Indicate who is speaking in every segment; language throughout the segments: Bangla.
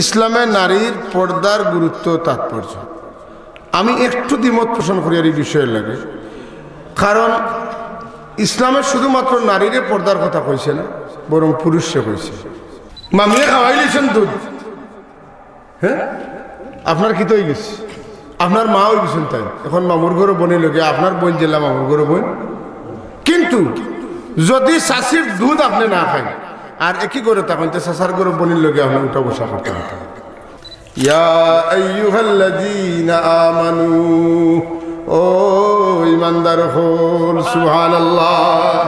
Speaker 1: ইসলামে নারীর পর্দার গুরুত্ব তাৎপর্য আমি একটু দ্বিমত পোষণ করি আর এই বিষয়ের লাগে। কারণ ইসলামে শুধুমাত্র নারীরে পর্দার কথা কইছে না, বরং পুরুষে কইছে। মামিয়ে খাওয়াই লিছেন দুধ, হ্যাঁ আপনার কি তো হয়ে গেছে, আপনার মা হয়ে গেছেন, তাই এখন মামুর ঘরে বনে লোকে আপনার বোন জেলা মামুর ঘরে বোন। কিন্তু যদি শাশির দুধ আপনি না খান আর একই করে তখন তো শাশার ঘরে বনির লোকে আপনি উঠা বসা করতে হতো। ইয়া আইয়ুহাল্লাযীনা আমানু, ও ইমানদার হল, সুবহানাল্লাহ।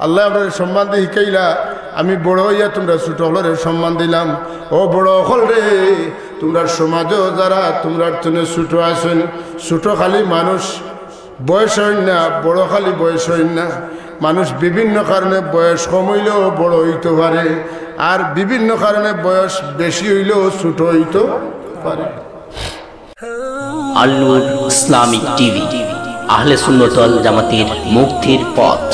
Speaker 1: আল্লাহ আপনার সম্মান দিয়ে শিখাইলা, আমি বড় হইয়া তোমরা ছোট হলের সম্মান দিলাম। ও বড় হল রে, তোমরা সমাজও যারা তোমরা জন্য ছোট আছেন, ছোট খালি মানুষ বয়স হইন না, বড় খালি বয়স হইন না। মানুষ বিভিন্ন কারণে বয়স কম হইলেও বড় হইতে পারে, আর বিভিন্ন কারণে বয়স বেশি হইলেও ছোট হইতে পারে।
Speaker 2: আল নূর ইসলামিক টিভি, আহলে সুন্নাত ওয়াল জামাতের মুক্তির পথ।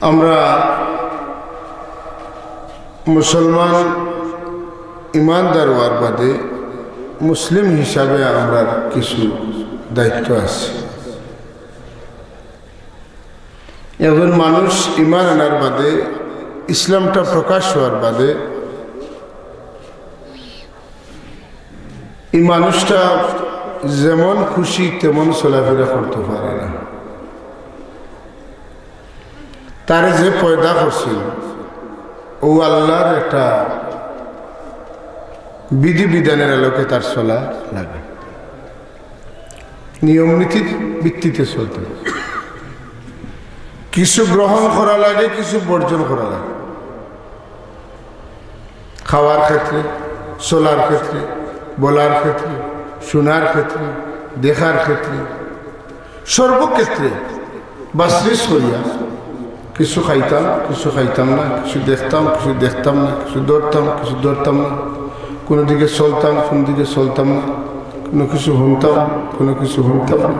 Speaker 1: আমরা মুসলমান ইমানদার হওয়ার বাদে মুসলিম হিসাবে আমরা কিছু দায়িত্ব আছে। এখন মানুষ ইমান আনার বাদে, ইসলামটা প্রকাশ হওয়ার বাদে এই মানুষটা যেমন খুশি তেমন চলাফেরা করতে পারে না। তারে যে পয়দা করছিল ও আল্লাহর একটা বিধি বিধানের আলোকে তার চলা লাগে, নিয়ম নীতির ভিত্তিতে চলতে। কিছু গ্রহণ করা লাগে, কিছু বর্জন করা লাগে। খাওয়ার ক্ষেত্রে, চলার ক্ষেত্রে, বলার ক্ষেত্রে, শোনার ক্ষেত্রে, দেখার ক্ষেত্রে, সর্বক্ষেত্রে বাসরিস করিয়া কিছু খাইতাম, কিছু খাইতাম না, কিছু দেখতাম, কিছু দেখতাম না, কিছু দৌড়তাম, কিছু দৌড়তাম না, কোনো দিকে চলতাম, কোনো দিকে চলতাম না, কোনো কিছু শুনতাম, কোনো কিছু শুনতাম না।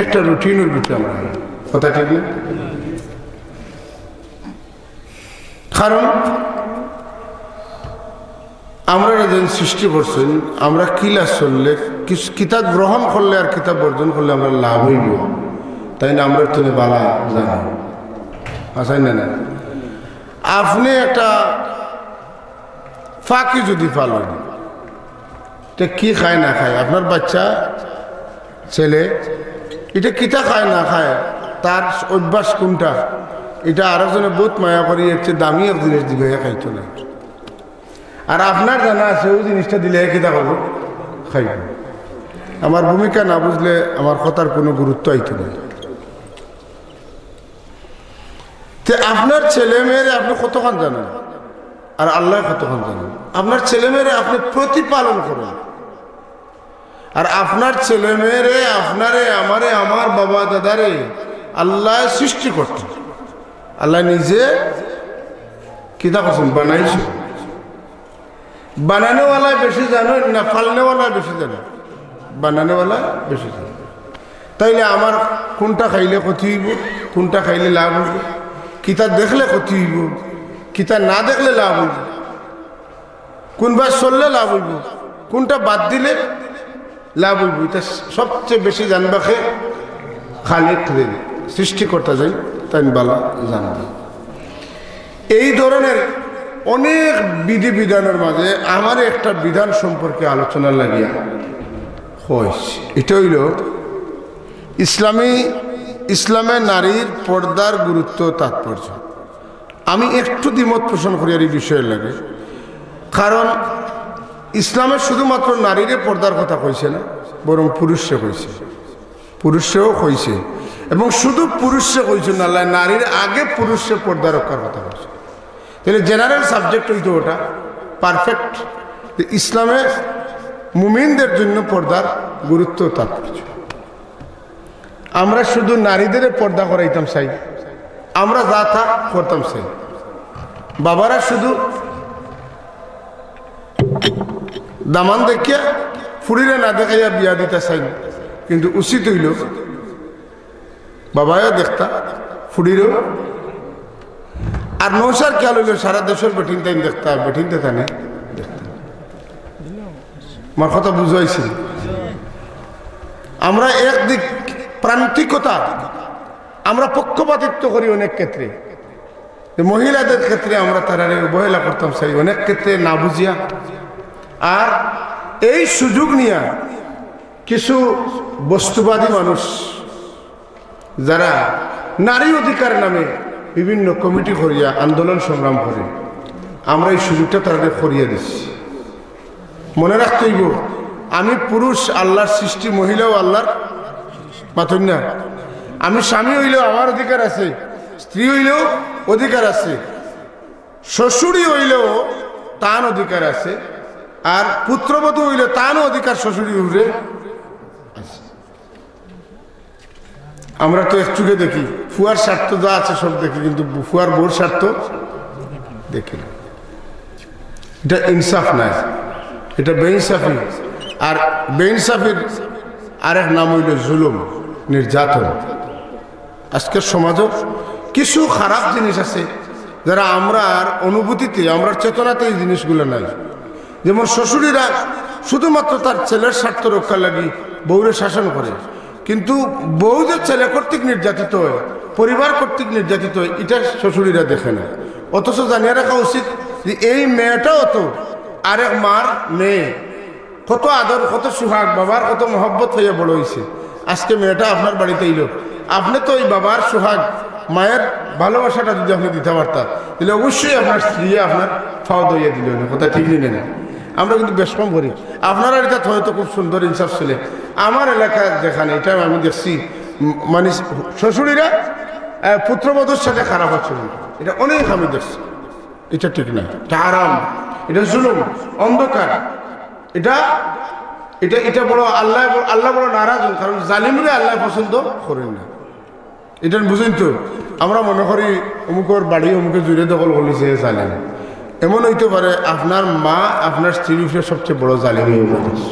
Speaker 1: একটা রুটিনের ভিতরে আমরা, কথা ঠিক না? কারণ আমরা যেন সৃষ্টি করছেন, আমরা কিলা চললে, কিছু কিতাব গ্রহণ করলে আর কিতাব বর্জন করলে আমরা লাভ হইব, তাই না? আমরা তো বালা জানি আসাই না না। আপনি একটা ফাঁকি যদি পালন, এটা কি খায় না খায়, আপনার বাচ্চা ছেলে এটা কিতা খায় না খায়, তার অভ্যাস কোনটা, এটা আরো জনে বহুত মায়া করি এর চেয়ে দামি এক জিনিস দিবে, খাইতো না। আর আপনার জানা আছে ওই জিনিসটা দিলে কিতা করবো, খাইব। আমার ভূমিকা না বুঝলে আমার কথার কোনো গুরুত্ব আইতো না। আপনার ছেলে মেয়েরে আপনি কতক্ষণ জানেন আর আল্লাহ কতক্ষণ জানেন। আপনার ছেলে মেয়েরে আপনি প্রতিপালন করেন, আর আপনার ছেলে মেয়েরে আপনারে আমারে আমার বাবা দাদারে আল্লাহ সৃষ্টি করতেন। আল্লাহ নিজে কিতা করছেন, বানাইছে। বানানোওয়ালা বেশি জানো না ফালনেওয়ালা বেশি জানো? বানানোওয়ালা বেশি জানো। তাইলে আমার কোনটা খাইলে ক্ষতি হইব, কোনটা খাইলে লাভ হইব, কিতা দেখলে ক্ষতি হইব, কিতা না দেখলে লাভ হইব, কোনবার চললে লাভ হইব, কোনটা বাদ দিলে লাভ হইব, এটা সবচেয়ে বেশি জানবাকে খালিক সৃষ্টিকর্তা যাই তাই বালা জানবে। এই ধরনের অনেক বিধি বিধানের মাঝে আমার একটা বিধান সম্পর্কে আলোচনা লাগিয়া হয়েছে। এটা হইল ইসলামে নারীর পর্দার গুরুত্ব তাৎপর্য আমি একটু দ্বিমত পোষণ করি আর এই বিষয়ের লাগে। কারণ ইসলামে শুধুমাত্র নারীরে পর্দার কথা কইছে না, বরং পুরুষে কইছে, পুরুষেও কইছে। এবং শুধু পুরুষে কইছে না, নারীর আগে পুরুষে পর্দা রক্ষার কথা কইছে। তাহলে জেনারেল সাবজেক্ট হইতো ওটা পারফেক্ট। ইসলামে মুমিনদের জন্য পর্দার গুরুত্ব তাৎপর্য। আমরা শুধু নারীদের পর্দা করাইতাম চাই, আমরা যা তা করতাম চাই। বাবারা শুধু দামান দেখিয়া ফুড়িরে না দেখাইয়া বিয়া দিতে চাই, কিন্তু উচিত হইল বাবাও দেখতা ফুড়িরও। আর নৌসার খেয়াল হইল সারা দেশের বেটিন টাইম দেখতে হয়, বেটিনতে থানে আমার কথা বুঝাইছি। আমরা একদিক প্রান্তিকতা, আমরা পক্ষপাতিত্ব করি অনেক ক্ষেত্রে, মহিলাদের ক্ষেত্রে আমরা তারা অবহেলা করতাম চাই অনেক ক্ষেত্রে না বুঝিয়া। আর এই সুযোগ নিয়ে কিছু বস্তুবাদী মানুষ যারা নারী অধিকার নামে বিভিন্ন কমিটি করিয়া আন্দোলন সংগ্রাম করে, আমরা এই সুযোগটা তাদের করিয়া দিচ্ছি। মনে রাখতে হইব, আমি পুরুষ আল্লাহর সৃষ্টি, মহিলাও আল্লাহর মাথুন না। আমি স্বামী হইলেও আমার অধিকার আছে, স্ত্রী হইলেও অধিকার আছে, শ্বশুরই হইলেও তার অধিকার আছে, আর পুত্রবধূ হইলে তারও অধিকার শ্বশুরি উঠে। আমরা তো একটুকে দেখি, ফুয়ার স্বার্থ যা আছে সব দেখি, কিন্তু ফুয়ার বোর স্বার্থ দেখি না। এটা ইনসাফ নাই, এটা বেইনসাফি। আর বেইনসাফির আরেক নাম হইল জুলুম, নির্যাতন। আজকের সমাজও কিছু খারাপ জিনিস আছে যারা আমরা অনুভূতিতে, আমরা চেতনাতে এই জিনিসগুলো নাই। যেমন শ্বশুরিরা শুধুমাত্র তার ছেলের স্বার্থ রক্ষা লাগি বউরে শাসন করে, কিন্তু বউ যে ছেলে কর্তৃক নির্যাতিত হয়, পরিবার কর্তৃক নির্যাতিত হয়, এটা শ্বশুরিরা দেখে না। অথচ জানিয়ে রাখা উচিত যে এই মেয়েটাও তো আরেক মার মেয়ে, কত আদর, কত সুহাগ, বাবার কত মহব্বত হইয়া বড় হয়েছে। আজকে মেয়েটা আপনার বাড়িতে এলো, আপনি তো ওই বাবার সুহাগ, মায়ের ভালোবাসাটা যদি আপনি দিতে পারতেন, তাহলে অবশ্যই আপনার স্ত্রী আপনার ফাও দইয়া দিল না। কথা ঠিক নিলে না, আমরা কিন্তু বেশ কম করি। আপনারা এটা হয়তো খুব সুন্দর ইনসাফ ছেলে। আমার এলাকায় যেখানে এটা আমি দেখছি, মানে শ্বশুরিরা পুত্রবধূর সাথে খারাপ হচ্ছে, এটা অনেক আমি দেখছি। এটা ঠিক না, এটা আরাম, এটা জুলুম, অন্ধকার। এটা এটা এটা বড় আল্লাহ বড় নারাজ, কারণ জালিমরে আল্লাহ পছন্দ করেন না। এটা বুঝেন তো? আমরা মনে করি অমুকের বাড়ি অমুকে জুড়ে দখল করলেছে জালিম। এমন হইতে পারে আপনার মা আপনার স্ত্রীর উপরে সবচেয়ে বড় জালিম হয়ে গেছে।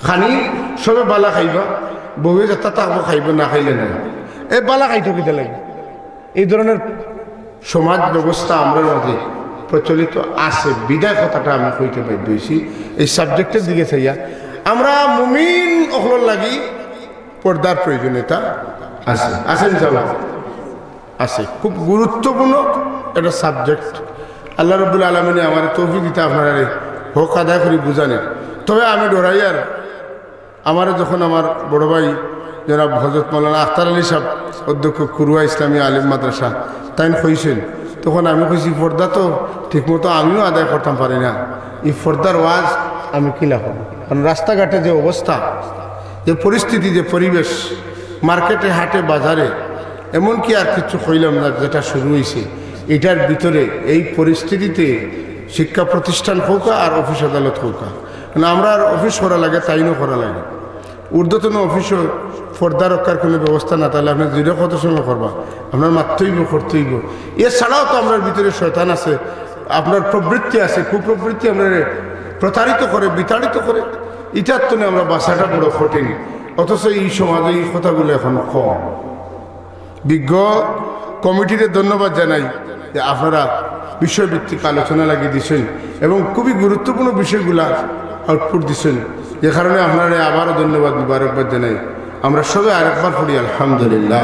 Speaker 1: খানি সবে বালা খাইবা, বউয়ে যাত্রা তাকবো খাইবা, না খাইলে না। এই বালা খাইতে কিতে লাগে। এই ধরনের সমাজ ব্যবস্থা আমরা মাঝে প্রচলিত আছে, বিদায় কথাটা আমি কইতে বাধ্য হয়েছি। এই সাবজেক্টের দিকে চাইয়া আমরা মুমিন অখলর লাগি পর্দার প্রয়োজনীয়তা আছে, আছেন যাওয়া আছে। খুব গুরুত্বপূর্ণ একটা সাবজেক্ট। আল্লাহ রব্বুল আলমিনে আমার তৌফিক দিতে আপনারা হক আদায় করে বুঝানেন। তবে আমি ডরাই, আর আমার যখন আমার বড় ভাই যারা হজরত মৌলানা আখতার আলী সাহেব, অধ্যক্ষ কুরুয়া ইসলামী আলিম মাদ্রাসা, তাই কইছেন, তখন আমি কইছি পর্দা তো ঠিকমতো আমিও আদায় করতাম পারি না, এই পর্দার ওয়াজ আমি কি লাভ? কারণ রাস্তাঘাটে যে অবস্থা, যে পরিস্থিতি, যে পরিবেশ, মার্কেটে হাটে বাজারে, এমনকি আর কিছু কইলাম না যেটা শুরু হয়েছে, এটার ভিতরে এই পরিস্থিতিতে শিক্ষা প্রতিষ্ঠান হোক আর অফিস আদালত হোক, মানে আমরা আর অফিস করা লাগে, তাইনও করা লাগে। ঊর্ধ্বতন অফিসও পর্দা রক্ষার কোনো ব্যবস্থা না, তাহলে আপনি দৃঢ় কত সময় করবা, আপনার মারতেইব, করতেইব। এছাড়াও তো আপনার ভিতরে শয়তান আছে, আপনার প্রবৃত্তি আছে, কুপ্রবৃত্তি আমরা প্রতারিত করে, বিতাড়িত করে। এটার তো আমরা বাসাটা বড় কঠিন। অথচ এই সমাজে এই কথাগুলো এখন কম। বিজ্ঞ কমিটিতে ধন্যবাদ জানাই যে আপনারা বিষয়ভিত্তিক আলোচনা লাগিয়ে দিচ্ছেন এবং খুবই গুরুত্বপূর্ণ বিষয়গুলা আউটপুট দিচ্ছেন, যে কারণে আপনারা আবারও ধন্যবাদ, মুবারকবাদ জানাই। আমরা সবাই আরেকবার পড়ি আলহামদুলিল্লাহ।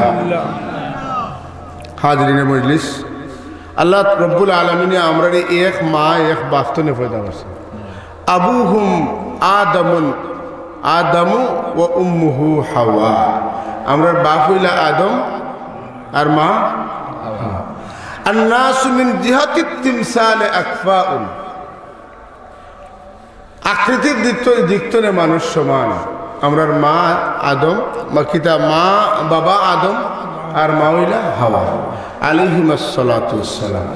Speaker 1: হাজরিনে মজলিস, আল্লাহ রব্বুল আলমিনে আমরা এক মা এক বাস্তনে পয়দা করছে। আবুহুম আদমুন, আদমু ও উম্মুহু হাওয়া। আমরা বাপ হইলা আদম আর মা হাওয়া। আন-নাসু মিন জিহাতি তিমসাল আকফাউন। আকৃতির দিক থেকে মানুষ সমান। আমরার মা আদম, কিতা মা বাবা আদম আর মা হইলা হাওয়া আলাইহিমাস সালাতু ওয়াসসালাম।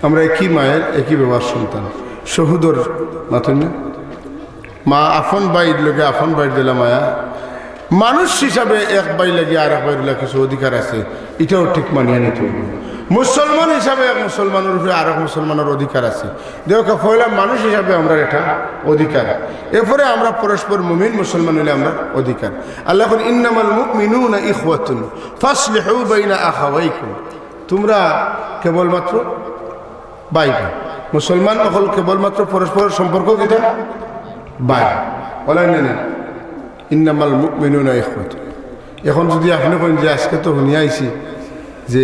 Speaker 1: আমরা একই মায়ের একই বাবার সন্তান, শহুদর মাথুন না। মা আপন বাইর লোকে আপন বাইর দিলা মায়া। মানুষ হিসাবে এক বাই লাগে আর এক বাইর কিছু অধিকার আছে, এটাও ঠিক মানিয়ে নিতে হবে। মুসলমান হিসাবে এক মুসলমানের উপরে আর এক মুসলমানের অধিকার আছে। দেখো পয়লা মানুষ হিসাবে আমরা এটা অধিকার, এরপরে আমরা পরস্পর মুমিন মুসলমান হইলে আমরা অধিকার। আল্লাহ ইন্নামাল মুমিনুনা ইখওয়াতুন ফাসলিহু বাইনা আখাওয়াইকুম। তোমরা কেবলমাত্র ভাই ভাই, মুসলমান হল কেবলমাত্র পরস্পরের সম্পর্ক কিটা ভাই, বলেন না ইন্নামাল মুমিনুনা ইখওয়াতুন। এখন যদি আপনি কইন যে আজকে তো শুনিয়া আইছি যে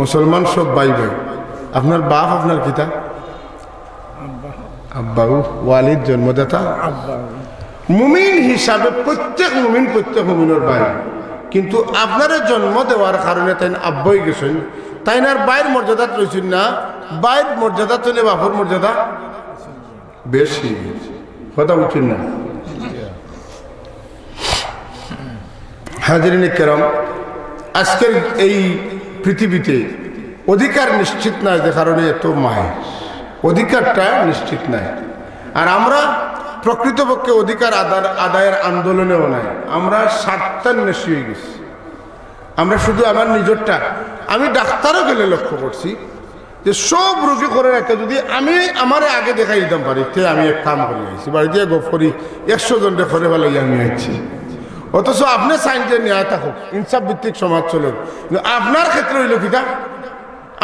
Speaker 1: মুসলমান সব ভাই ভাই, আপনার বাপ আপনার কিতা আব্বাউ, ওয়ালিদ জন্মদাতা মুমিন হিসাবে প্রত্যেক মুমিনের ভাই, কিন্তু আপনারা জন্ম দেওয়ার কারণে তাই আব্বাই গেছেন, তাই না বাইর মর্যাদা রয়েছেন না, বাইর মর্যাদা চলে বাপর মর্যাদা বেশি, কথা বুঝছেন না? হাজিরিন কেরাম, আজকের এই পৃথিবীতে অধিকার নিশ্চিত নাই, যে কারণে এত মায়ের অধিকারটা নিশ্চিত নাই। আর আমরা প্রকৃতপক্ষে অধিকার আদায়ের আন্দোলনেও নাই, আমরা স্বার্থান্বেষী হয়ে গেছি। আমরা শুধু আমার নিজেরটা, আমি ডাক্তারও গেলে লক্ষ্য করছি যে সব রোগী করে রাখতে যদি আমি আমারে আগে দেখাই দিতাম পারি, তে আমি এক কাম করে আইছি, বাড়ি দিয়ে গপ করি 100 জনটা করে ভালো আমি আইছি। অথচ আপনি সাইন্সের ন্যায় থাকুক, ইনসাফ ভিত্তিক সমাজ চলুক, কিন্তু আপনার ক্ষেত্রে হইল কিটা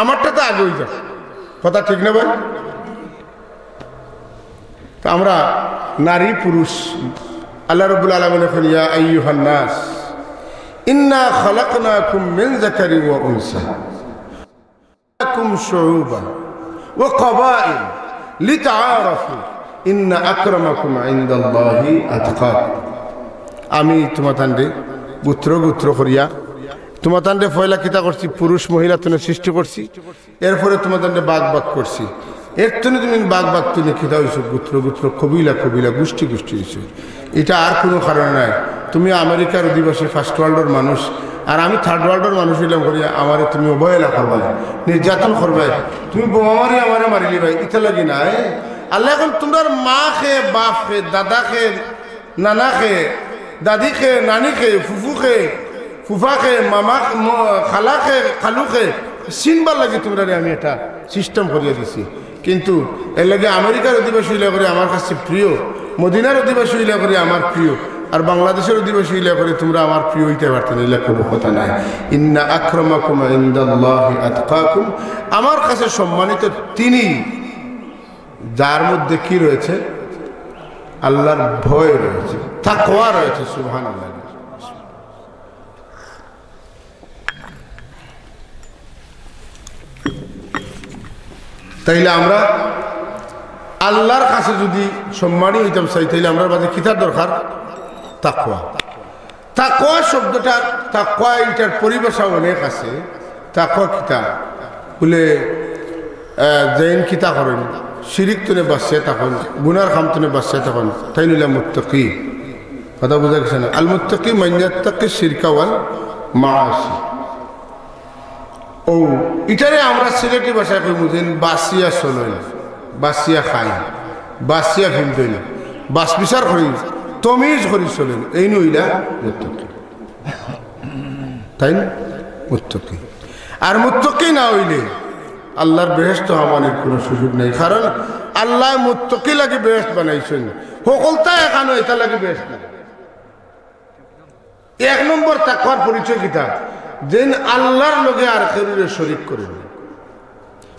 Speaker 1: আমারটা তো আগে হয়ে যাক, কথা ঠিক না ভাই? তো আমরা নারী পুরুষ, আল্লাহ রাব্বুল আলামিন বলেন ইয়া আইয়ুহান নাস ইন্না খালাকনাকুম মিন যাকারিন ওয়া উনসা লাকুম শুউবান ওয়া ক্বাবাইল লিতাআরাফু ইন্না আকরামাকুম ইনদাল্লাহি আতকাকুম। আমি তোমাতান্ডে গোত্র করিয়া তোমাতান্ডে ফয়লা কিতা করছি, পুরুষ মহিলা তুমি সৃষ্টি করছি, এরপরে তোমাতান্ডে বাঘ করছি, এর জন্য তুমি বাঘ তুমি খিদা হয়েছো, গোত্র কবিলা গোষ্ঠী হয়েছো। এটা আর কোনো কারণ নাই। তুমি আমেরিকার অধিবাসী, ফার্স্ট ওয়ার্ল্ডের মানুষ, আর আমি থার্ড ওয়ার্ল্ডের মানুষ হইলাম করিয়া আমারে তুমি অবহেলা করবাই, নির্যাতন করবাই, তুমি বোমারি আমারে মারিলি ভাই, ইটা লাগি না। আল্লাহ এখন তোমার মা খে, বাপ খে, দাদা খে, নানা খে, দাদি খে, নানি খে, ফুফু খে, ফুফা খে, মামা খালা খে, খালু খে চিনবার লাগে তোমরা আমি এটা সিস্টেম করিয়ে দিছি। কিন্তু এর লাগে আমেরিকার অধিবাসী হইলে করে আমার কাছে প্রিয়, মদিনার অধিবাসী হইলে করে আমার প্রিয়, আর বাংলাদেশের অধিবাসী হইলে করে তোমরা আমার প্রিয় হইতে পারতেন, এগুলো কোনো কথা নাই। ইন্না আক্রামাকুম ইনদাল্লাহি আতকাকুম, আমার কাছে সম্মানিত তিনি যার মধ্যে কি রয়েছে, আল্লাহর ভয় রয়েছে, তাকওয়া রয়েছে। সুবহানাল্লাহ। তাইলে আমরা আল্লাহর কাছে যদি সম্মানী হইতাম চাই, তাইলে আমরা মাঝে কিতার দরকার তাকওয়া। তাকওয়া শব্দটা, তাকওয়া এটার পরিভাষা অনেক আছে। তাকওয়া কিতা বলে জৈন কিতা করেন, শিরিক তুনে বাসছে তখন, গুনার খাম তুনে বাসছে তখন, তাই নিলাম মুত্তাকি। কথা বোঝা গেছে না? আল মুত্তাকি মান ইয়াত্তাকি শিরকা ওয়াল মাআসি। ও এটারে আমরা সিলেটি ভাষায় কই বুঝেন, বাসিয়া চলেন, বাসিয়া খাই, বাসিয়া ফিলতেন, বাস বিচার করি, তমিজ করি চলেন, এই নইলা মুত্তাকি। তাই না? মুত্তাকি। আর মুত্তাকি না হইলে আল্লাহর বেহেশত আমাদের কোনো সুযোগ নেই। কারণ আল্লাহ মুত্তাকি লাগে বেহেশত বানাইছেন, সকলটা এখানে এটা লাগে বেহেশত না। 1 নম্বর তাকওয়ার পরিচয় কিতা, যেন আল্লাহর লগে আর কেউরে শরীক করেন না,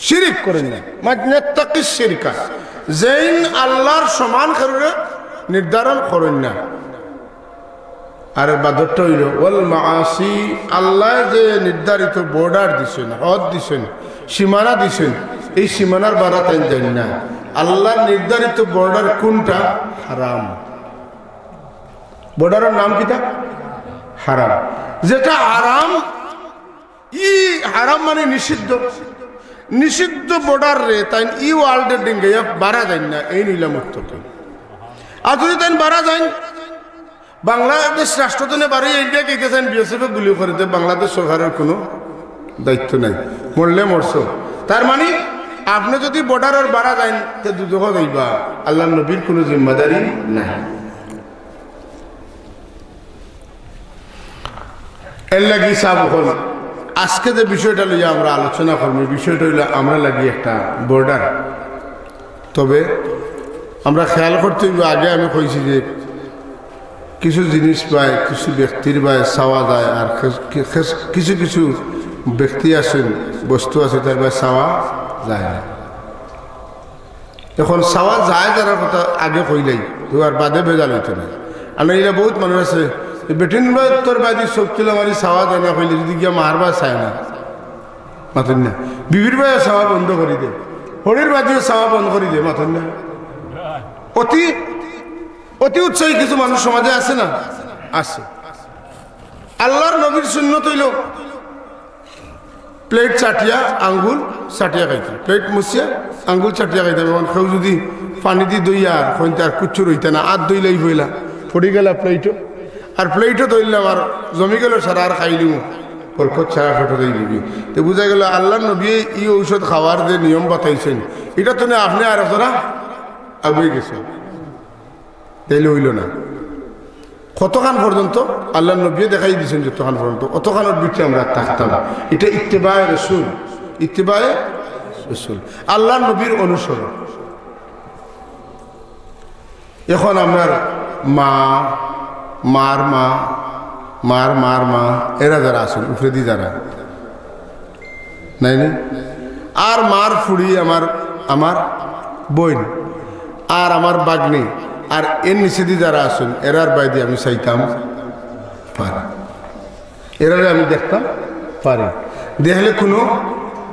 Speaker 1: শিরিক করেন না, মাত্তাকিস শিরকা, যেন আল্লাহর সমান কেউরে নির্ধারণ করেন না। আর বাদরটা হইল ওয়াল মাআসি, আল্লাহ যে নির্ধারিত বর্ডার দিছেন, হদ দিছেন, সীমানা দিছেন, এই সীমানার বাড়া তাই জানি না। আল্লাহর নির্ধারিত বর্ডার কোনটা? হারাম। বর্ডারের নাম কিটা? হারাম। যেটা হারাম, হারাম মানে নিষিদ্ধ, নিষিদ্ধ বর্ডার রে তাই ই ওয়ার্ল্ডের ডিঙ্গে বাড়া যায় না, এই নিলাম মুত্তাকি। আর যদি তাই বাড়া যায়, বাংলাদেশ রাষ্ট্রজনে বাড়ি ইন্ডিয়া কেছেন বিএসএফ গুলি করে দেয়, বাংলাদেশ সরকারের কোনো দায়িত্ব নাই, মরলে মরছ। তার মানে আপনি যদি বর্ডারের বাড়া যায় তো দুজক যাইবা, আল্লাহ নবীর কোনো জিম্মাদারি নাই। এর লাগি সাবকল আজকে যে বিষয়টা লইয়া আমরা আলোচনা করব, বিষয়টা হইল আমরা লাগি একটা বর্ডার। তবে আমরা খেয়াল করতে হইব, আগে আমি কইছি যে কিছু জিনিস পায়, কিছু ব্যক্তির পায় চাওয়া যায়, আর কিছু কিছু ব্যক্তি আছেন বস্তু আছে তার ভাই চাওয়া যায় না এখন চাওয়া যায় যারা কথা আগে কইলেই তো আর বাদে ভেজাল হইতো না আর এরা বহুত মানুষ আছে বেটিন তোর বাদি চোখ তুলে মারি চাওয়া যায় না কইলে যদি গিয়া মারবা চায় না মাথুন না বিবির ভাইও চাওয়া বন্ধ করে দে হরির বাদিও চাওয়া বন্ধ করে দে মাথুন না অতি অতি উৎসাহী কিছু মানুষ সমাজে আছে না আছে আল্লাহর নবীর সুন্নত হইল প্লেট চাটিয়া আঙ্গুল চাটিয়া খাইতে প্লেট মুছিয়া আঙ্গুল চাটিয়া খাইতে কেউ যদি পানি দি দইয়া আর হইতে আর কুচ্ছু রইতে না আর দইলেই হইলা পড়ি গেলা প্লেটও আর প্লেটও ধরলাম আর জমি গেল সারা আর খাইলিও বরকত ছাড়া ফটো দিয়ে দিবি তো বুঝা গেল আল্লাহ নবী এই ঔষধ খাওয়ার যে নিয়ম বাতাইছেন এটা তো না আপনি আর তোরা আগুয়ে গেছেন তাইলে হইল না কতখান পর্যন্ত আল্লাহ নবী দেখাই দিয়েছেন যতখান পর্যন্ত অতখানের ভিতরে আমরা থাকতাম এটা ইত্তেবায়ে রাসূল ইত্তেবায়ে রাসূল আল্লাহ নবীর অনুসরণ এখন আমার মা মার মা মার মার মা এরা যারা আছেন উপরে দি যারা নাই আর মার ফুড়ি আমার আমার বোন আর আমার বাগ্নি আর এর নিচে দিয়ে যারা আসুন এরার বাইরে আমি চাইতাম পারি এরারে আমি দেখতাম পারি দেখলে কোনো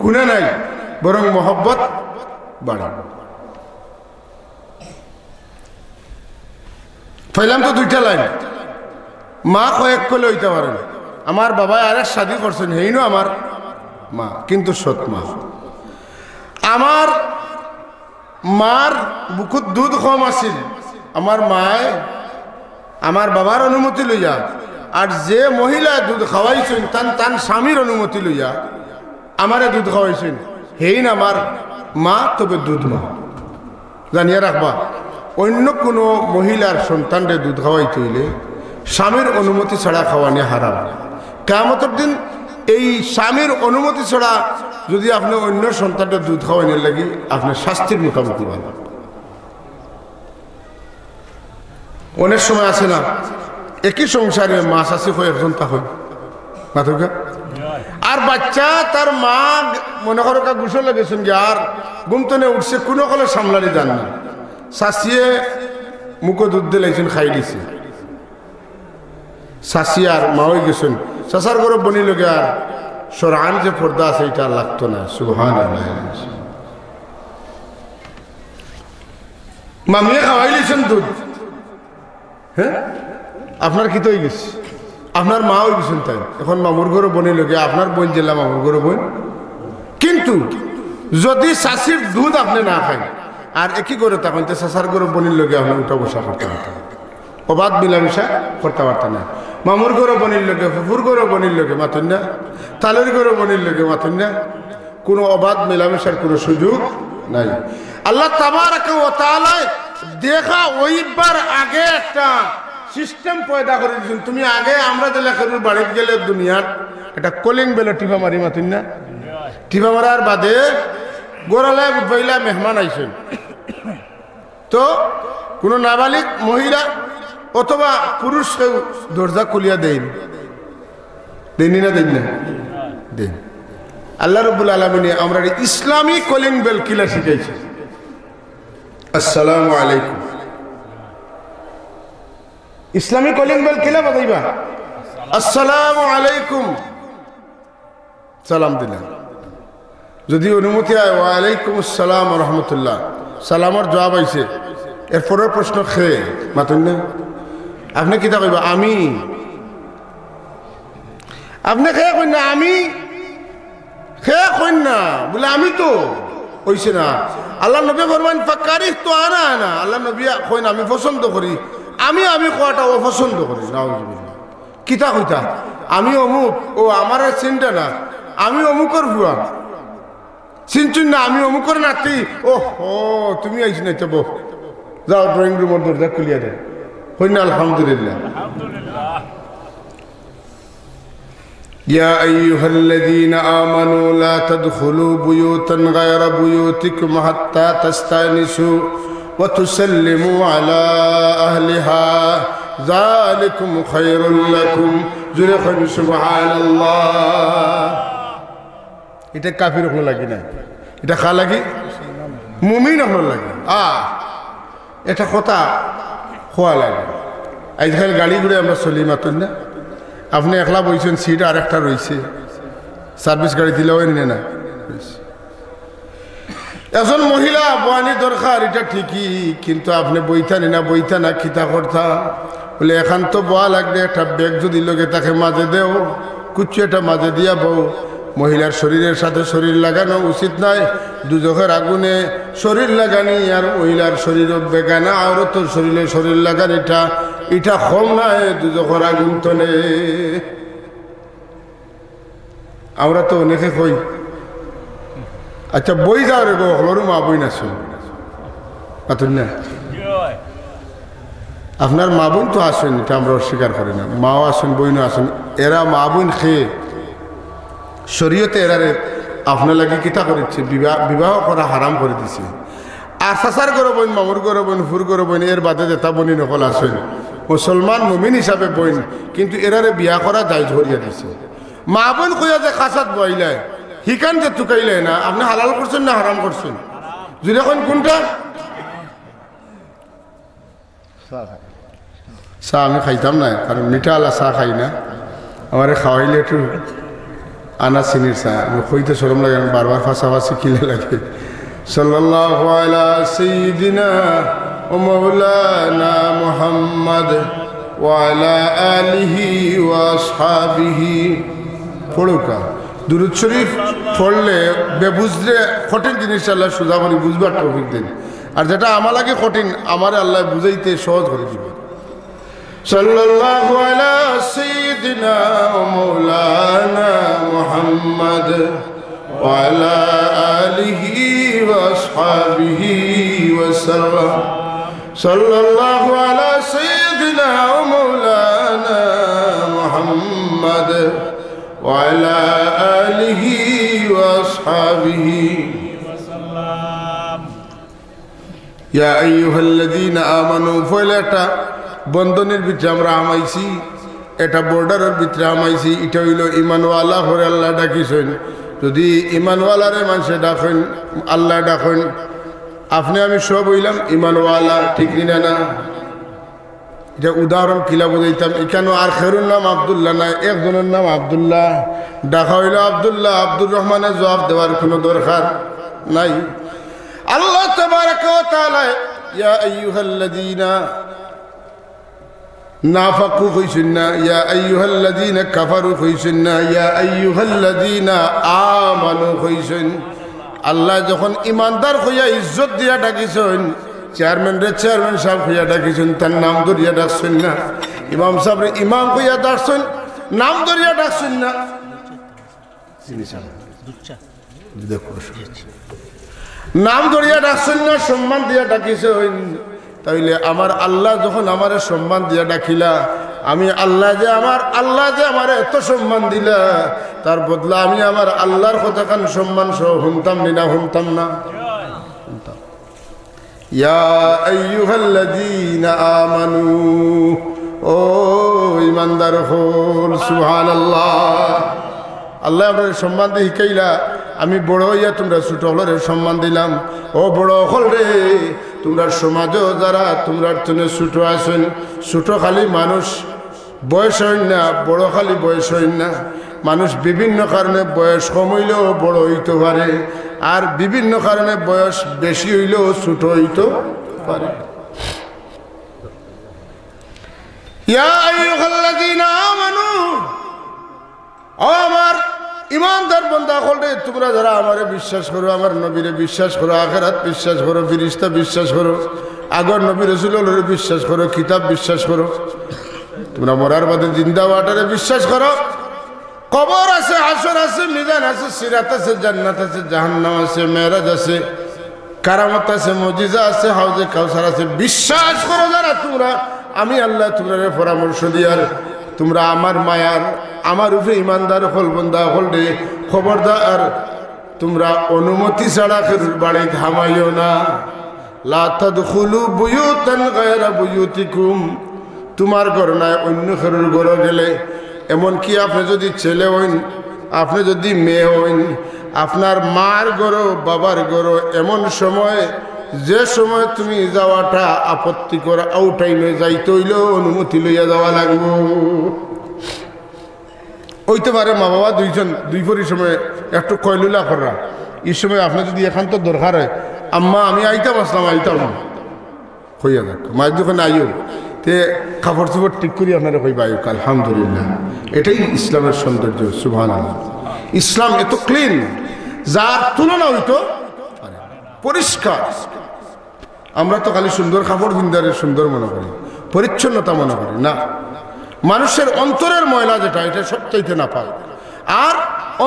Speaker 1: গুণা নাই বরং মহব্বত বাড়ে পাইলাম তো দুইটা লাইন মা কয়েক কলে হইতে পারেন আমার বাবা আরেক শাদি করছেন হেইনো আমার মা কিন্তু সৎ মা আমার মার বুকুত দুধ কম আছিল আমার মায় আমার বাবার অনুমতি লইয়া আর যে মহিলা দুধ খাওয়াইছেন তান তান স্বামীর অনুমতি লইয়া আমারে দুধ খাওয়াইছেন হেইন আমার মা তবে দুধ মা জানিয়ে রাখবা অন্য কোনো মহিলার সন্তানরে দুধ খাওয়াইতে হইলে স্বামীর অনুমতি ছাড়া খাওয়ানি হারাম কিয়ামতের দিন এই স্বামীর অনুমতি ছাড়া যদি আপনি অন্য সন্তানটা দুধ খাওয়াইনে লাগি আপনি শাস্তির মুখোমুখি হবেন অনেক সময় আছে না একই সংসারে মা শাশি হয়ে একজন তা হয় মাথা আর বাচ্চা তার মা মনে করো গুসল গেছেন যে আর গুমতনে উঠছে কোনো কলে সামলানি যান না শাশিয়ে মুখে দুধ দিলাইছেন খাই দিছে শাশি আর মা হয়ে গেছেন শাশার ঘরে বনি লোকে আর সরান যে পর্দা আছে এটা লাগতো না সুবহানাল্লাহ মামিয়ে খাওয়াই দিয়েছেন দুধ হ্যাঁ আপনার কি তো হয়ে গেছে আপনার মা হয়ে গেছেন তাই এখন মামুর ঘরে বনি লোকে আপনার বোন জেলা মামুর ঘরে বোন কিন্তু যদি শাশির দুধ আপনি না খান আর একই করে তখন তো শাশার ঘরে বনির লোকে আপনি উঠা বসা করতে পারতেন অবাধ মিলামিশা করতে পারতেন না মামুর ঘরে বনির লোকে ফুফুর ঘরে বনির লোকে মাতুন না তালের ঘরে বনির লোকে মাতুন না কোনো অবাধ মিলামিশার কোনো সুযোগ নাই আল্লাহ তাবারাকা ওয়া তাআলা দেখা ওইবার আগে একটা সিস্টেম পয়দা করে দিয়েছেন তুমি আগে আমরা দিলে খেরুর বাড়িতে গেলে দুনিয়ার একটা কলিং বেলে টিপা মারি মাতুন না টিপা মারার বাদে গোড়ালায় বুধবাইলা মেহমান আইছেন তো কোনো নাবালিক মহিলা অথবা পুরুষ কেউ দরজা খুলিয়া দেয়নি দেয়নি না দেন না দেন আল্লাহ রাব্বুল আলামিন আমরা ইসলামী কলিং বেল কিলা শিখাইছে আসসালামু আলাইকুম ইসলামী কলিং বেল কিলা বাজাইবা আসসালামু আলাইকুম সালাম দিলাম যদি অনুমতি হয় ওয়া আলাইকুম আসসালাম ওয়া রাহমাতুল্লাহ সালামের জবাব আইছে এরপরের প্রশ্ন খেয়ে মাতুন না আপনি কিতা কইবা আমি আপনি খেয়ে কই না আমি খেয়ে কই না বলে আমি তো কইছে না আল্লাহ নবী ফরমান ফাকারিহ তো আনা আনা আল্লাহ নবী কই না আমি পছন্দ করি আমি আমি কোয়াটা ও পছন্দ করি নাউজুবিল্লাহ কিতা কইতা আমি অমুক ও আমার চিন্তা না আমি অমুকর ভুয়া চিনচুন না আমি অমুকর নাতি ও হো তুমি আইছি না তো যাও ড্রয়িং রুমের দরজা খুলিয়া দে হই না আলহামদুলিল্লাহ يا أيها الذين آمنوا لا تدخلوا بيوتا غير بيوتكم حتى تستأنسوا وتسلموا على أهلها ذلكم خير لكم جرخ سبحان الله এটা কাফির হলো লাগি না, এটা খা লাগি মুমিন হলো লাগে। এটা কথা খোয়া লাগে। আজকাল গাড়ি ঘুরে আমরা চলি মাতুন না, আপনি একলা বইছেন, সিট আর একটা রয়েছে, সার্ভিস গাড়ি দিলেও এনে না। একজন মহিলা বয়ানি দরকার, এটা ঠিকই, কিন্তু আপনি বইতা না খিতা করতা বলে এখান তো বয়া লাগবে, একটা ব্যাগ যদি লোকে তাকে মাঝে দেও, কুচু এটা মাঝে দিয়া বউ। মহিলার শরীরের সাথে শরীর লাগানো উচিত নয়, দুজখের আগুনে শরীর লাগানি আর মহিলার শরীর বেগানা আওরতর শরীরে শরীর লাগান, এটা কম নয়, দুজখের আগুন তলে। আমরা তো অনেকে কই আচ্ছা বই যাও রে গো, হলরু মা বই না শুন পাতুন না, আপনার মা বোন তো আসেন, এটা আমরা অস্বীকার করি না, মাও আসেন বইনও আসেন, এরা মা বোন খেয়ে শরীয়তে এরারে আপনার লাগে কিতা করেছে, বিবাহ করা হারাম করে দিছে। আর সাসার গরো বোন, মামুর গরো বোন, ফুর গরো বোন, এর বাদে যেটা বনি নকল আসেন মুসলমান মুমিন হিসাবে বোন, কিন্তু এরারে বিয়া করা দায় ধরিয়া দিছে। মা বোন কইয়া যে কাছাত বইলায় হিকান যে টুকাইলে না, আপনি হালাল করছেন না হারাম করছেন? যদি এখন কোনটা চা আমি খাইতাম না, কারণ মিঠা আলা চা খাই না, আমার খাওয়াইলে একটু আনা চিনির চা, আমি খইতে সরম লাগে, আমি বারবার ফাঁসাফাঁসি কিলে লাগে। সাল্লাল্লাহু আলা সাইয়্যিদিনা ও মাওলানা মুহাম্মদ ওয়া আলা আলিহি ওয়া আসহাবিহি। পড়ুকা দুরূদ শরীফ পড়লে বেবুঝলে কঠিন জিনিস আল্লাহ সোজা করে বুঝবার তৌফিক দেন, আর যেটা আমার লাগে কঠিন আমার আল্লাহ বুঝাইতে সহজ করে দিবেন। সাল্লাল্লাহু আলা সাইয়্যিদিনা ওয়া মাওলানা মুহাম্মদ ওয়া আলা আলিহি ওয়া আসহাবিহি ওয়া সাল্লাম। সাল্লাল্লাহু আলা সাইয়্যিদিনা ওয়া মাওলানা মুহাম্মদ ওয়া আলা আলিহি ওয়া আসহাবিহি ওয়া সাল্লাম। ইয়া আইয়ুহাল্লাযীনা আমানু, ফয়লাটা বন্ধনের ভিতরে আমরা আমাইছি, এটা বর্ডারের ভিতরে আমাইছি, এটা হইল ইমানওয়ালা হরে আল্লাহ ডাকিছেন। যদি ইমানওয়ালারে মানুষে ডাকেন, আল্লাহ ডাকেন, আপনি আমি সব হইলাম ইমানওয়ালা, ঠিক না? এটা উদাহরণ কিলা বোঝাইতাম, এখানে আর খেরুর নাম আবদুল্লাহ নাই, একজনের নাম আবদুল্লাহ, ডাকা হইল আবদুল্লাহ, আব্দুর রহমানের জবাব দেওয়ার কোনো দরকার নাই। আল্লাহ তাবারাকা ওয়া তাআলা ইয়া আইয়ুহাল্লাযীনা নাফাকু কইছেন না, ইয়া আইয়ুহাল্লাযীনা কাফারু কইছেন না, ইয়া আইয়ুহাল্লাযীনা আমানু কইছেন। আল্লাহ যখন ইমানদার হইয়া ইজ্জত দিয়া ডাকিছেন, চেয়ারম্যান সাহেব হইয়া ডাকিছেন, তার নাম ধরিয়া ডাকছেন না। ইমাম সাহেব ইমাম হইয়া ডাকছেন, নাম ধরিয়া ডাকছেন না। নাম ধরিয়া ডাকছেন না, সম্মান দিয়া ডাকিছেন। তাইলে আমার আল্লাহ যখন আমার সম্মান দিয়া ডাকিলা, আমি আল্লাহ যে আমার এত সম্মান দিলা, তার বদলা আমি আমার আল্লাহর কথা কান সম্মান সহ শুনতাম না। ইয়া আইয়ুহাল্লাযীনা আমানু, ও ইমানদার হল, সুবহানাল্লাহ। আল্লাহ আপনার সম্মান দিয়ে শিখাইলা, আমি বড় হইয়া তোমরা ছোট হলরে সম্মান দিলাম। ও বড় হল রে, তোমরা সমাজও যারা তোমরা জন্য ছোট আছেন, ছোট খালি মানুষ বয়স হইন না, বড় খালি বয়স হইন না। মানুষ বিভিন্ন কারণে বয়স কম হইলেও বড় হইতে পারে, আর বিভিন্ন কারণে বয়স বেশি হইলেও ছোট হইতে পারে। ইয়া আইয়ুহাল্লাযীনা আমানু, ও আমার ইমানদার বান্দা হলে, তোমরা যারা আমারে বিশ্বাস করো, আমার নবীরে বিশ্বাস করো, আখিরাত বিশ্বাস করো, ফেরেশতা বিশ্বাস করো, আগর নবী রাসূলুল্লাহরে বিশ্বাস করো, কিতাব বিশ্বাস করো, তোমরা মরার বাদে জিন্দা ওয়াটারে বিশ্বাস করো, কবর আছে, হাসর আছে, মিজান আছে, সিরাত আছে, জান্নাত আছে, জাহান্নাম আছে, মেরাজ আছে, কারামত আছে, মুজিজা আছে, হাউজে কাউসার আছে, বিশ্বাস করো যারা তোমরা, আমি আল্লাহ তোমাদের পরামর্শ দিয়ার, তোমরা আমার মায়ার, আমার উপরে ইমানদার হল বন্দা হল রে, খবরদার তোমরা অনুমতি ছাড়া খেরুর বাড়ি থামাইও না। লা তাদখুলু বুয়ুতান গায়রা বুয়ুতিকুম, তোমার ঘর নয় অন্য খেরুর ঘর গেলে, এমনকি আপনি যদি ছেলে হইন, আপনি যদি মেয়ে হইন, আপনার মার গরো বাবার গরো এমন সময় যে সময় তুমি যাওয়াটা আপত্তি করা আউট টাইমে যাইতে হইল অনুমতি লইয়া যাওয়া লাগবো। হইতে পারে মা বাবা দুইজন দুই পরি সময় একটু কয়লুলা করা, এই সময় আপনি যদি এখান তো দরকার হয়, আম্মা আমি আইতাম আসলাম আইতাম না হইয়া যাক, মায়ের যখন আইও তে কাপড় চোপড় ঠিক করি আপনারা কইবা আইক আলহামদুলিল্লাহ। এটাই ইসলামের সৌন্দর্য। সুবহানাল্লাহ। ইসলাম এত ক্লিন, যার তুলনা হইতো পরিষ্কার। আমরা তো খালি সুন্দর কাপড় পিন্দারে সুন্দর মনে করি, পরিচ্ছন্নতা মনে করি না। মানুষের অন্তরের ময়লা যেটা, এটা সবচাইতে না পায়। আর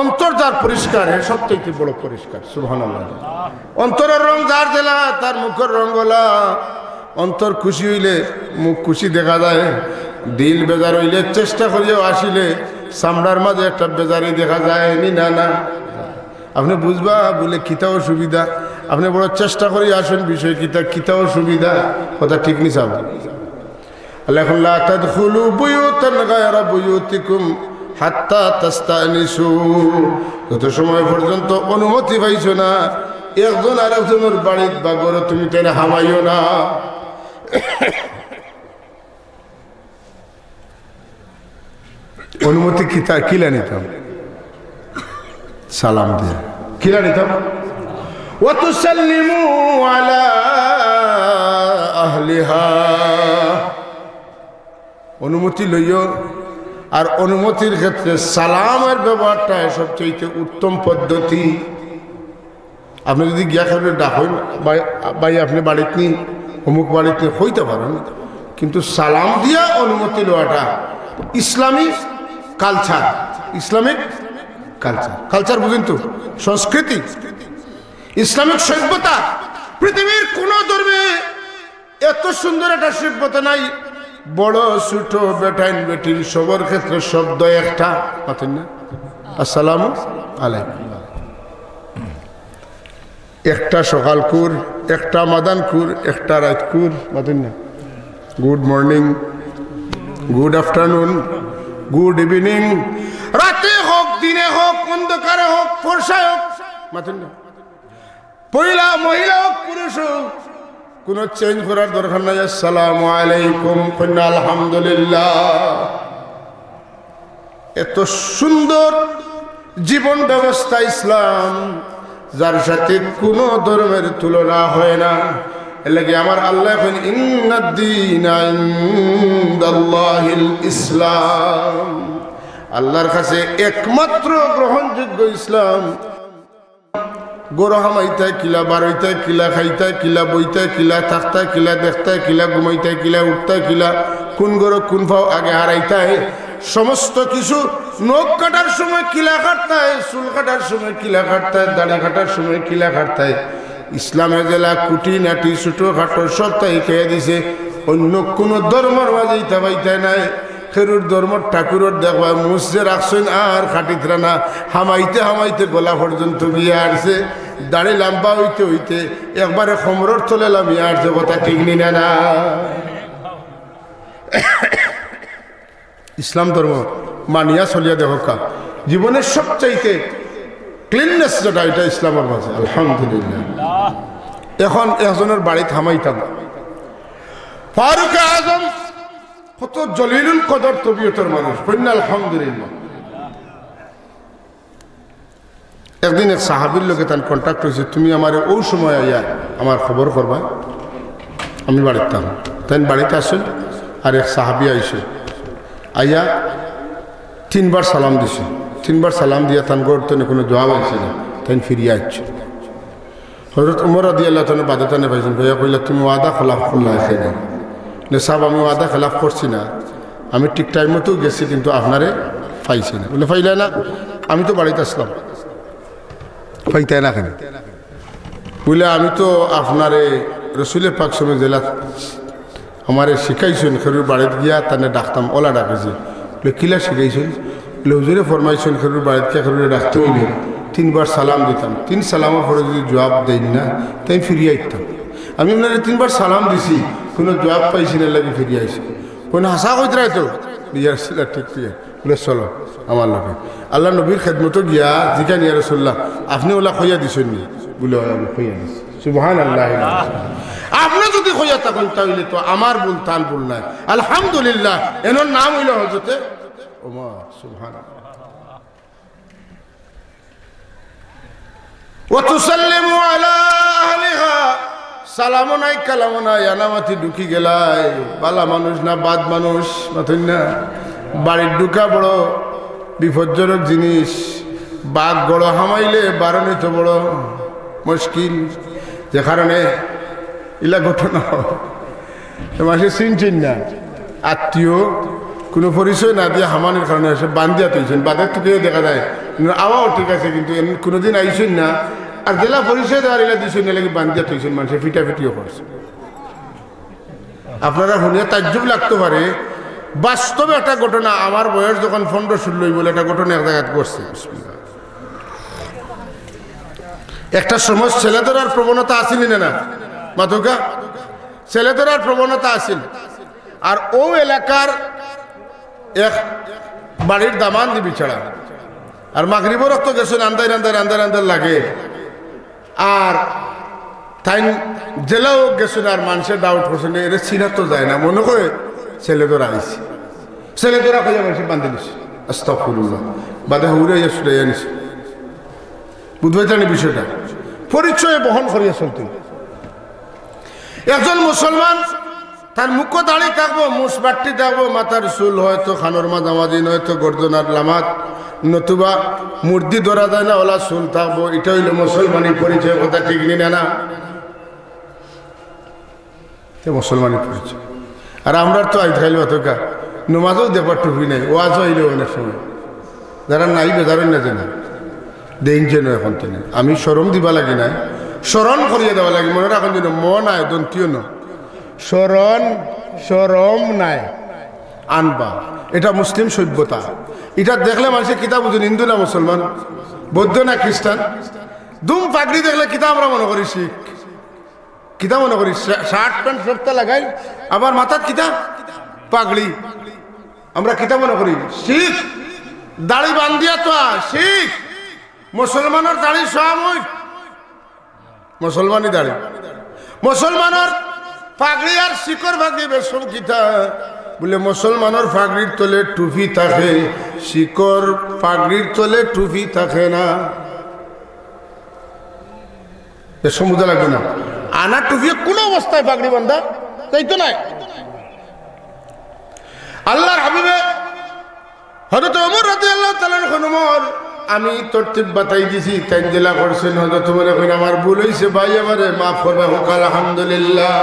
Speaker 1: অন্তর যার পরিষ্কার, এর সবচাইতে বড় পরিষ্কার। সুবহানাল্লাহ। অন্তরের রং যার জেলা, তার মুখের রং গোলা। অন্তর খুশি হইলে মুখ খুশি দেখা যায়, দিল বেজার হইলে চেষ্টা করিয়াও আসিলে চামড়ার মাঝে একটা বেজারি দেখা যায় নি? না না, আপনি বুঝবা বলে কিতাও সুবিধা, আপনি বড় চেষ্টা করে আসেন বিষয় কিতাও সুবিধা, কথা ঠিক নি চাব। আল্লাহ লা তাদখুলু বুয়ুতান গায়রা বুয়ুতিকুম হাত্তা তাস্তানিসু, যত সময় পর্যন্ত অনুমতি পাইছো না একজন আরেকজনের বাড়ির বা ঘরে তুমি তাই হামাইও না। অনুমতি কিলা নিতাম সালাম দিয়ে, কিলা নিতাম ওয়া তুসাল্লিমু আলা আহলিহা, অনুমতি লইও। আর অনুমতির ক্ষেত্রে সালামের ব্যবহারটা সবচেয়ে উত্তম পদ্ধতি। আপনি যদি গিয়া খাবে ডাকেন ভাই আপনি বাড়িতে নি, অমুক বাড়িতে হইতে পারেন, কিন্তু সালাম দিয়া অনুমতি লওয়াটা ইসলামী কালচার। ইসলামিক কালচার, কালচার বুঝেন তো, সংস্কৃতি, ইসলামিক সভ্যতা। পৃথিবীর কোন ধর্মে এত সুন্দর একটা সভ্যতা নাই। বড় ছোট বেটাইন বেটির সবার ক্ষেত্রে শব্দ একটা, পাতেন না? আসসালামু আলাইকুম। একটা সকাল কুর, একটা মাদান কুর, একটা রাত কুর, পাতেন না? Good morning, good afternoon, good evening. রাতে হোক, দিনে হোক, অন্ধকারে হোক, ফর্সায় হোক, পাতেন না? মহিলা হোক, পুরুষ হোক, কোন চেঞ্জ করার দরকার নাই। আসসালামু আলাইকুম, আলহামদুলিল্লাহ। এত সুন্দর জীবন ব্যবস্থা ইসলাম, যার সাথে কোন ধর্মের তুলনা হয় না। এর লাগে আমার আল্লাহ ইন্নাদ-দীনা ইনদাল্লাহিল ইসলাম, আল্লাহর কাছে একমাত্র গ্রহণযোগ্য ইসলাম। গরু হামাইতায় কিলা, বারইতায় কিলা, খাইতায় কিলা, বইতায় কিলা, থাকতায় কিলা, দেখতায় কিলা, ঘুমাইতায় কিলা, উঠতায় কিলা, কোন গরু কোন ফাও আগে হারাইতায়, সমস্ত কিছু। নখ কাটার সময় কিলা কাটতায়, চুল কাটার সময় কিলা কাটতায়, দাড়ি কাটার সময় কিলা কাটতায়। ইসলামের জেলা কুটি নাটি ছোটো খাটো সব তাই খেয়ে দিছে। অন্য কোনো ধর্মের মাঝে ইতা পাইতায় নাই। খেরুর ধর্ম ঠাকুরের দেখবা মুসে রাখছেন আর খাটিতরা না, হামাইতে হামাইতে গলা পর্যন্ত গিয়ে আসছে। দাড়ি লাম্বা হইতে হইতে একবারে খমরর তলে লামিয়ে আসছে, কথা ঠিক নি না না? ইসলাম ধর্ম মানিয়া চলিয়া দেখা জীবনের সবচাইতে ক্লিননেস যেটা, এটা ইসলামের মাঝে। আলহামদুলিল্লাহ। এখন একজনের বাড়ি থামাইতাম, ফারুক আজম কত জলিলুল কদর তবিয়তের মানুষ, কন্যা আলহামদুলিল্লাহ। একদিন এক সাহাবির লোকে তার কন্ট্যাক্ট হয়েছে, তুমি আমার ওই সময় আইয়া আমার খবর করবা, আমি বাড়িতে তাই বাড়িতে আসেন। আর এক সাহাবি আইসে, আইয়া 3 বার সালাম দিছে। 3 বার সালাম দিয়া তান গড়তে কোনো জবাব আছে না, তাই ফিরিয়ে আসছে। হযরত উমর রাদিয়াল্লাহু তাআলা বাদে তানে পাইছেন, ভাইয়া কইলা তুমি ওয়াদা খেলাফ করলা আছে না? সাহেব আমি ওয়াদা খেলাফ করছি না, আমি ঠিক টাইম মতো গেছি, কিন্তু আপনারে পাইছি না। বলে পাইলে না? আমি তো বাড়িতে আসলাম, পাইতাই না কেন? বলে আমি তো আপনারে রসুলের পাক সময় জেলা আমারে শিখাইছেন, খেরুর বাড়িতে গিয়া তানে ডাকতাম, ওলা ডাকেছি। বলে কিলা শিখাইছেন? বলে হুজুরে ফরমাইছেন খেরুর বাড়িতে গিয়া খেরুরে ডাকতে হইলে 3 বার সালাম দিতাম, 3 সালামের পরে যদি জবাব দেন না তাই ফিরিয়ে আইতাম। আমি আপনার 3 বার সালাম দিছি, কোনো জবাব পাইছি না, লাগে ফিরিয়ে আইসি। কোনো হাসা কইতে তো বিয়ার ছিল ঠিক ঠিক বলে চলো আমার লোকে আল্লাহ নবীর খেদমতো গিয়া জিকা নিয়া রসুল্লাহ আপনি ওলা খইয়া দিছেন নি বলে আমি খইয়া দিছি সুবহানাল্লাহ আপনি যদি খইয়া থাকেন তাহলে তো আমার ভুল তার ভুল নাই আলহামদুলিল্লাহ এনার নাম হইল হজরতে ওমর সুবহানাল্লাহ وتسلموا على اهلها সালামও নাই কালামও নাই আনামাতি ঢুকি গেলাই বালা মানুষ না বাদ মানুষ মাথুন না বাড়ির ঢুকা বড় বিপজ্জনক জিনিস বাঘ গড় হামাইলে বারণে তো বড় মুশকিল যে কারণে ইলা ঘটনা মাসে চিনছেন না আত্মীয় কোনো পরিচয় না দিয়ে হামানের কারণে এসে বান্ধিয়া তুলছেন বাদের থেকেও দেখা যায় আওয়াও ঠিক আছে কিন্তু কোনোদিন আইসেন না আর জেলা পরিচয় দেওয়ার এলা দিয়েছেন না লাগে বান্ধিয়া তুলছেন মানুষের ফিটাফিটিও করছে আপনারা শুনিয়া তাজ্জুব লাগতে পারে বাস্তবে একটা ঘটনা আমার বয়স যখন 15-16 বলে একটা ঘটনা এক জায়গায় করছে একটা সময় ছেলে ধরার প্রবণতা আসেনি না মাথুকা ছেলে ধরার প্রবণতা আসেন আর ও এলাকার এক বাড়ির দামান দিবি ছাড়া আর মাগরিবর রক্ত গেছেন আন্দার লাগে আর তাই জেলাও গেছেন আর মানুষের ডাউট করছেন এর চিনা তো যায় না মনে করে ছেলে ধরা আইসি ছেলে ধরা খাইয়া মানুষের বান্ধে নিছে আস্তাগফিরুল্লাহ বাদে হুড়ে শুলে আনিছে বুঝতে জানি বিষয়টা পরিচয় বহন করিয়া চলতেন একজন মুসলমান তার মুখ দাঁড়ি থাকবো মুসবাট্টি থাকবো মাথার চুল হয়তো খানোর মাঝামাঝি নয়তো গর্দনার লামাত নতুবা মূর্তি ধরা যায় না ওলা চুল থাকবো এটা হইল মুসলমানি পরিচয় কথা ঠিক নি না মুসলমানি পরিচয় আর আমরা তো আই খাইল বাতকা নমাজও দেবার টুপি নাই ওয়াজও হইল অনেক সময় যারা নাই বেজারেন না জানা দেন যেন এখন তেনে আমি স্মরণ দিবা লাগি না স্মরণ করিয়ে দেওয়া লাগে মনে রাখুন যেন মন আয় দন্তীয় ন স্মরণ নাই আনবা এটা মুসলিম সভ্যতা এটা দেখলে মানুষের কিতাব বুঝুন হিন্দু না মুসলমান বৌদ্ধ না খ্রিস্টান দুম পাগড়ি দেখলে কিতাব আমরা মনে করি শিখ কিতাব মনে করি শার্ট প্যান্ট সবটা লাগাই আবার মাথার কিতাব পাগড়ি আমরা কিতাব মনে করি শিখ দাড়ি বান্ধিয়া তো শিখ মুসলমানের দাড়ি সাময়িক মুসলমানই দাড়ি মুসলমানের পাগড়ি আর শিকর ভাগি বেশম কিতা বলে মুসলমানের পাগড়ির তলে টুপি থাকে শিকর পাগড়ির তলে টুপি থাকে না বেশম বুঝা লাগবে না আনা টুপি কোন অবস্থায় পাগড়ি বান্ধা তাই তো নাই আল্লাহর হাবিবে হযরত ওমর রাদিয়াল্লাহু তাআলা ওমর আমি তরতিব বাতাই দিছি তাই জেলা করছেন হযরত ওমর এখন আমার ভুল হইছে ভাই আমারে মাফ করবে হোক আলহামদুলিল্লাহ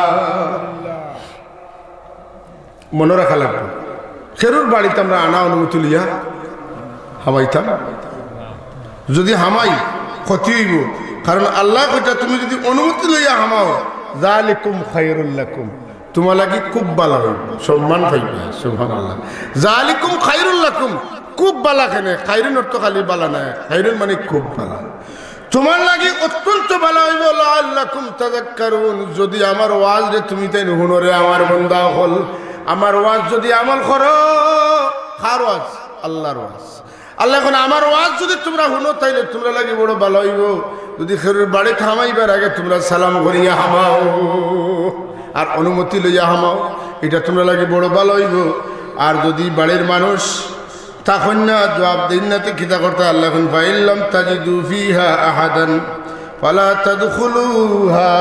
Speaker 1: মনে রাখা লাগবে খেরুর বাড়িতে আমরা আনা অনুমতি লিয়া হামাইতাম যদি হামাই ক্ষতি হইব কারণ আল্লাহ কইতা তুমি যদি অনুমতি লইয়া হামাও যালিকুম খায়রুল লাকুম তোমার লাগি খুব ভালো হইব সম্মান পাইবে সুবহানাল্লাহ যালিকুম খায়রুল লাকুম খুব ভালো কেনে খায়রুন অর্থ খালি ভালো না খায়রুন মানে খুব ভালো তোমার লাগি অত্যন্ত ভালো হইব লাআল্লাকুম তাযাক্কারুন যদি আমার ওয়াজ রে তুমি তাই হুনরে আমার বান্দা হল আমার ওয়াজ যদি আমল করো কার ওয়াজ আল্লাহর ওয়াজ আল্লাহ এখন আমার ওয়াজ যদি তোমরা হুনো তাইলে তোমরা লাগি বড় ভালো হইব যদি খেরুর বাড়ি থামাইবার আগে তোমরা সালাম করিয়া হামাও আর অনুমতি লইয়া হামাও এটা তোমরা লাগি বড় ভালো হইব আর যদি বাড়ির মানুষ তখন না জবাব দিন না তো খিতা করতে আল্লাহ এখন ফাইল্লাম তাজিদু ফিহা আহাদান ফালা তাদখুলুহা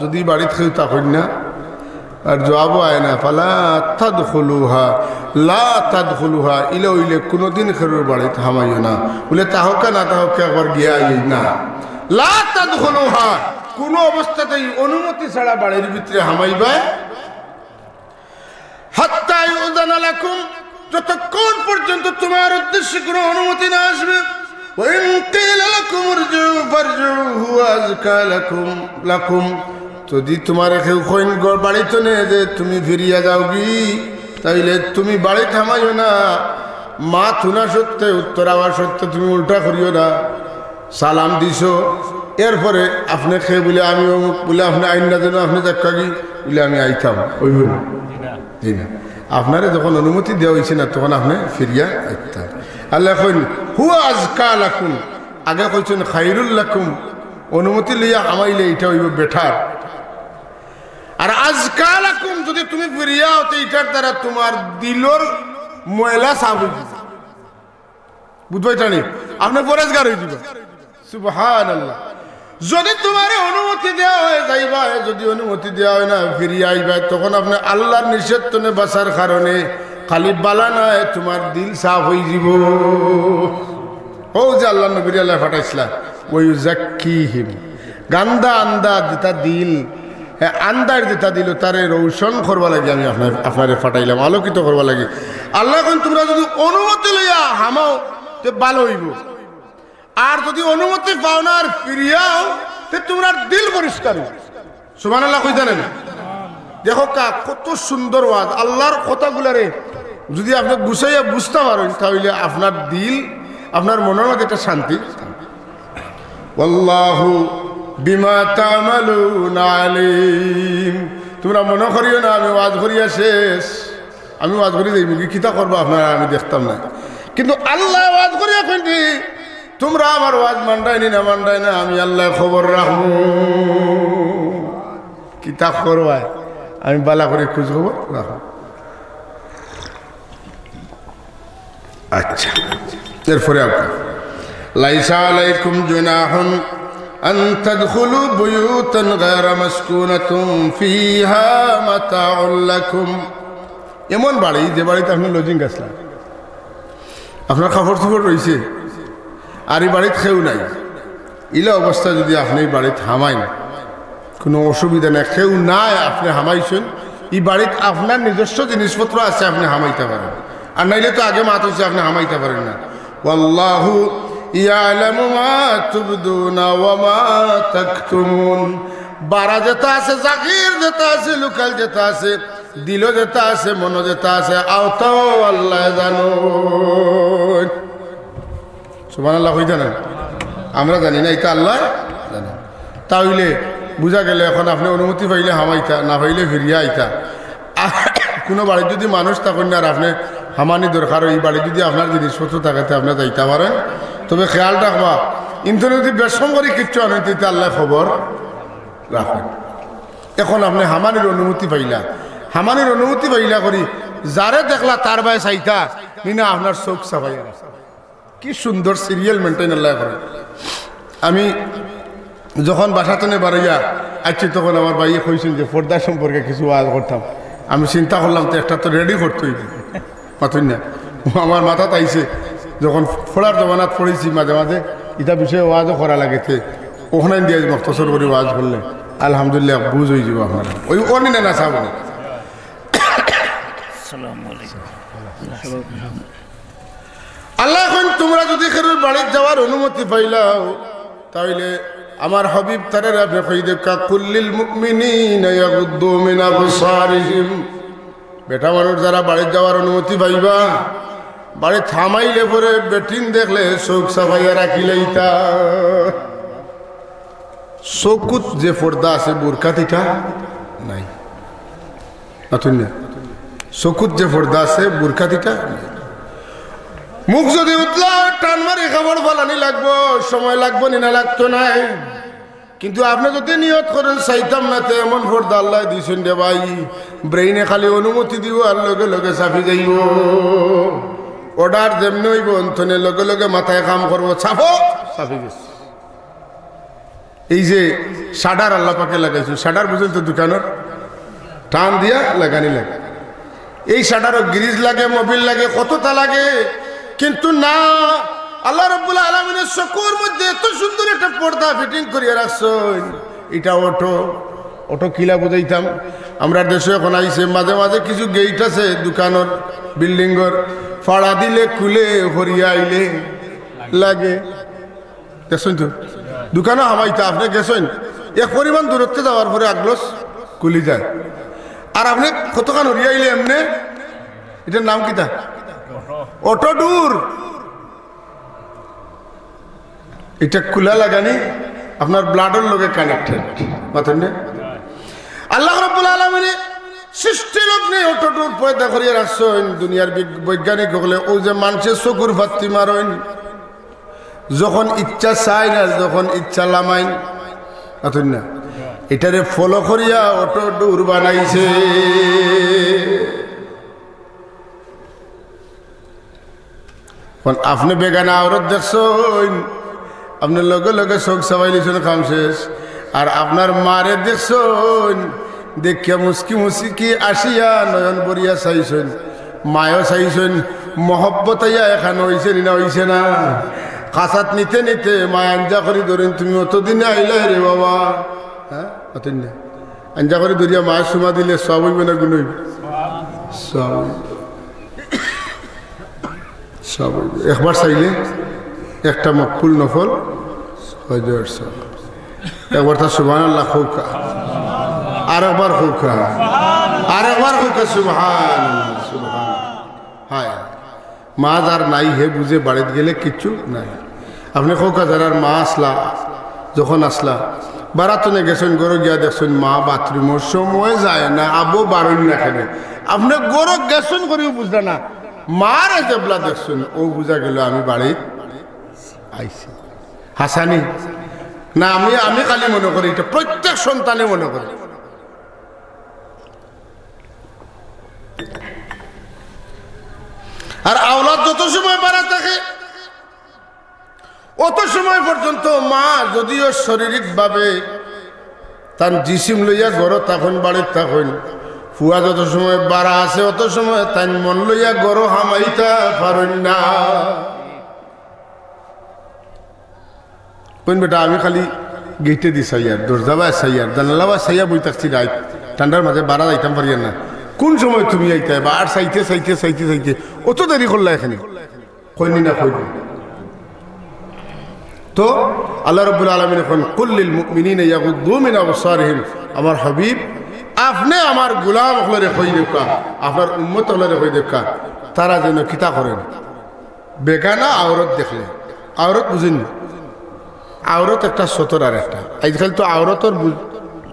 Speaker 1: যদি বাড়িতে কেউ তখন না আর জবাবও আয় না ফালা তাদখুলুহা লা তাদখুলুহা ইলে ইলে কোনোদিন খেরুর বাড়িতে হামাইও না বলে তাহকা না তাহকা একবার গিয়া না লা তাদখুলুহা কোন অবস্থাতেই অনুমতি ছাড়া বাড়ির ভিতরে হামাইবা হাত্তা ইউযানা লাকুম যতক্ষণ পর্যন্ত তোমার উদ্দেশ্যে কোনো অনুমতি না আসবে ওয়াইন কিলা লাকুম ইরজিউ ফারজিউ হুয়া আযকা লাকুম যদি তোমার কেউ কইন বাড়িতে নে যে তুমি ফিরিয়া যাও কি তাইলে তুমি বাড়ি থামাইও না মা থুনা সত্ত্বে উত্তর আওয়াজ সত্ত্বে তুমি উল্টা করিও না সালাম দিছো এরপরে আপনি খেয়ে বলে আমি অমুক বলে আপনি আইন না যেন আপনি দেখা কি বলে আমি আইতাম ওই না আপনারে যখন অনুমতি দেওয়া হয়েছে না তখন আপনি ফিরিয়া আইতাম। আল্লাহ কইন হুয়া আজকা লাকুম, আগে কইছেন খাইরুল লাকুম, অনুমতি লইয়া আমাইলে এটা হইব বেটার। আর আজকা লাকুম যদি তুমি ফিরিয়া হতে এটার দ্বারা তোমার দিলর ময়লা সাফ হয়ে যাবে, বুঝবাই টানি আপনি পরেজগার হয়ে যাবে। সুবহানাল্লাহ। যদি তোমার অনুমতি দেওয়া হয় যাইবা, যদি অনুমতি দেওয়া হয় না ফিরিয়ে আইবা, তখন আপনি আল্লাহর নিষেধ তনে বাঁচার কারণে খালি বালা নয় তোমার দিল সাফ হয়ে যাব। ও যে আল্লাহ নবীর আল্লাহ ফাটাইছিলা ওই জাক্কিহিম, গান্দা আন্দা যেটা দিল, আন্দার যেটা দিল তারে রৌশন করবা লাগে আমি আপনারে ফাটাইলাম, আলোকিত করবা লাগে। আল্লাহ এখন তোমরা যদি অনুমতি লইয়া হামাও তো ভালো হইব, আর যদি অনুমতি পাও না আর ফিরিয়াও তো তোমরা দিল পরিষ্কার। সুবহানাল্লাহ কই জানেন? দেখো কত সুন্দর ওয়াজ আল্লাহর কথাগুলারে যদি আপনি গুছাইয়া বুঝতে পারেন তাহলে আপনার দিল, আপনার মনের মধ্যে একটা শান্তি। আল্লাহু বিমা তা'মালুনা আলিম। তোমরা মনে করিও না আমি ওয়াজ করিয়া শেষ, আমি ওয়াজ করি যাইব কি কিতা করবো আপনারা আমি দেখতাম না, কিন্তু আল্লাহ ওয়াজ করিয়া ফেলছি তোমরা আমার ওয়াজ মানডাইনি না মানডাই না আমি আল্লাহ খবর রাখবো। কিতাব করবায় আমি বালা করে খোঁজ খবর রাখবো। আচ্ছা, এরপরে আপনার লাইসা আলাইকুম জুনাহুন আন তাদখুলু বুয়ুতান গায়রা মাসকুনাতুন ফিহা মাতাউল লাকুম। এমন বাড়ি যে বাড়িতে আপনি লজিং আসলেন, আপনার কাপড় চোপড় রয়েছে, আর এই বাড়িতে কেউ নাই, ইলা অবস্থা যদি আপনি বাড়িতে হামাইন কোনো অসুবিধা নেই, কেউ নাই আপনি হামাইছেন, এই বাড়িতে আপনার নিজস্ব জিনিসপত্র আছে আপনি হামাইতে পারেন, আর নাইলে তো আগে মাত হচ্ছে আপনি হামাইতে পারেন না। ওয়াল্লাহু ইয়ালামু মা তুবদুনা ওয়া মা তাকতুমুন। বারা যেটা আছে, জাগির যেটা আছে, লোকাল যেটা আছে, দিল যেটা আছে, মন যেটা আছে, আওতাও আল্লাহ জানো। সুবহানাল্লাহ কই জানেন? আমরা জানি না, এটা আল্লাহ জানে। তাহলে বুঝা গেল এখন আপনি অনুমতি পাইলে হামাইতা, না পাইলে ফিরিয়া আইতা। কোনো বাড়ির যদি মানুষ থাকেন না আর আপনি হামানি দরকার, এই বাড়ি যদি আপনার জিনিসপত্র থাকাতে আপনি যাইতে পারেন, তবে খেয়াল রাখবা ইন্টারনেট যদি বেশম করে কিচ্ছু আনেন তাতে আল্লাহ খবর রাখেন। এখন আপনি হামানির অনুমতি পাইলা, হামানির অনুমতি পাইলা করি যারে দেখলা তার বাই চাইতা নিনা আপনার চোখ সাফাইয়া। কি সুন্দর সিরিয়াল মেনটেন আল্লাহ করে। আমি যখন বাসাতনে বাড়াইয়া আছি তখন আমার ভাইয়ে কইছেন যে পর্দা সম্পর্কে কিছু আওয়াজ করতাম। আমি চিন্তা করলাম তো একটা তো রেডি করতে হইবে, পাতুন না আমার মাথা তাইছে যখন ফোড়ার জমানাত পড়েছি মাঝে মাঝে এটা বিষয়ে ওয়াজও করা লাগেছে, ওখানে দিয়ে মক্তসর করে ওয়াজ করলে আলহামদুলিল্লাহ বুঝ হয়ে যাব আপনারা। ওই অন্য না চাব না। আল্লাহ এখন তোমরা যদি খেরুর বাড়ির যাওয়ার অনুমতি পাইলাও তাহলে আমার হাবিব তারে আপনি কই দেখা কুল্লিল মুমিনিনা ইয়াগুদ্দু মিন আবসারিহিম। বেটা মানুষ যারা বাড়ির যাওয়ার অনুমতি পাইবা, বাড়ি থামাইলে পরে বেটিন দেখলে চোখ সাফাইয়া রাখিলেইতা। চকুত যে পর্দা আছে বোরকাত এটা নাই, নতুন না। চকুত যে পর্দা আছে বোরকাত এটা নাই। মুখ যদি উতলা টান মারি খাবার ফালানি লাগবো, সময় লাগবো না লাগতো নাই, কিন্তু আপনি যদি নিয়ত করেন চাইতাম না তো এমন পর্দা আল্লাহ দিয়েছেন রে ভাই, ব্রেইনে খালি অনুমতি দিব আর লগে লগে চাপি যাইব। অর্ডার যেমনি হইব অন্তনে লগে লগে মাথায় কাম করবো, ছাপো চাপি গেছে। এই যে শাডার আল্লাহ পাকে লাগাইছো, শাডার বুঝেন তো দোকানের টান দিয়া লাগানি লাগে, এই শাডারও গ্রিজ লাগে, মোবিল লাগে, কতটা লাগে, কিন্তু না আল্লাহ রাব্বুল আলামিনের চকুর মধ্যে এত সুন্দর একটা পর্দা ফিটিং করিয়া রাখছেন। এটা অটো অটো কিলা বুঝাইতাম, আমরা দেশে এখন আইছে মাঝে মাঝে কিছু গেট আছে দোকানের বিল্ডিংর, ফাড়া দিলে খুলে হরিয়া আইলে লাগে, দেখছেন তো দোকানও হামাইতা। আপনি গেছেন এক পরিমাণ দূরত্বে যাওয়ার পরে আগলস খুলি যায়, আর আপনি কতক্ষণ হরিয়া আইলে এমনি, এটার নাম কিতা? অটো দূর। এটা খোলা লাগানি আপনার ব্লাডের লগে কানেক্টেড, মাথেন না? আল্লাহ রাব্বুল আলামিন সৃষ্টি লগ্নে অতটুক পয়দা করিয়া রাখছেন দুনিয়ার বৈজ্ঞানিক হলে ও যে মানুষের চকুর ফাত্তি মারেন যখন ইচ্ছা চাই না যখন ইচ্ছা লামাইন অতন না এটারে ফলো করিয়া অটো দূর বানাইছে আপনি বেগানা আওরত দেখছেন আপনার লগে লগে চোখ সবাই লিছেন কাম শেষ আর আপনার মারে দেখছেন দেখিয়া মুসকি মুসকি আসিয়া নয়ন বরিয়া চাইছেন মায়ও চাইছেন মহব্বত এখানে হইছে না হইছে না কাঁচাত নিতে নিতে মায় আঞ্জা করে ধরেন তুমি অতদিনে আইলে রে বাবা হ্যাঁ অতদিন না আঞ্জা করে ধরিয়া মায়ের সুমা দিলে সব হইবে না গুণ হইবে সব সব হইবে একবার চাইলে একটা মকবুল নফল হজর সব একবার তার সুবহানাল্লাহ খৌকা আরেকবার খৌকা আরেকবার খৌকা সুবহানাল্লাহ সুবহানাল্লাহ হায় মা যার নাই হে বুঝে বাড়িতে গেলে কিচ্ছু নাই আপনি খৌকা যার মা আসলা যখন আসলা বারাতনে গেছেন গরু গিয়া দেখছেন মা বাথরুমের সময় যায় না আবো বারণ না খেলে আপনি গরু গেছেন করেও বুঝলে না মার যেবলা দেখছেন ও বুঝা গেল আমি বাড়িত আইছি হাসানি না আমি খালি মনে করি এটা প্রত্যেক সন্তানে মনে করি আর আওলাদ যত সময় বাড়া থাকে অত সময় পর্যন্ত মা যদিও শারীরিক ভাবে তার জিসিম লইয়া গড় তখন বাড়ির তখন ফুয়া যত সময় বাড়া আছে অত সময় তাই মন লইয়া গড় হামাইতা পারেন না কোন বেটা আমি খালি গেটে দি সাইয়ার দরজা বা সাইয়ার জানালা বা সাইয়া বই থাকছি রাত ঠান্ডার মাঝে বাড়া যাইতাম পারিয়ার না কোন সময় তুমি আইতে বা আর চাইতে চাইতে চাইতে চাইতে অত দেরি করলা এখানে কইনি না কইনি তো আল্লাহ রাব্বুল আলামিন এখন কুল্লিল মুমিনিনা ইয়াগুদ্দু মিন আবসারিহিম আমার হাবিব আপনি আমার গোলাম হলরে কই দেখা আপনার উম্মত হলরে কই দেখা তারা যেন কিতা করেন বেগানা আওরত দেখলে আওরত বুঝেন আওরত একটা সতর আর একটা আজকাল তো আওরতর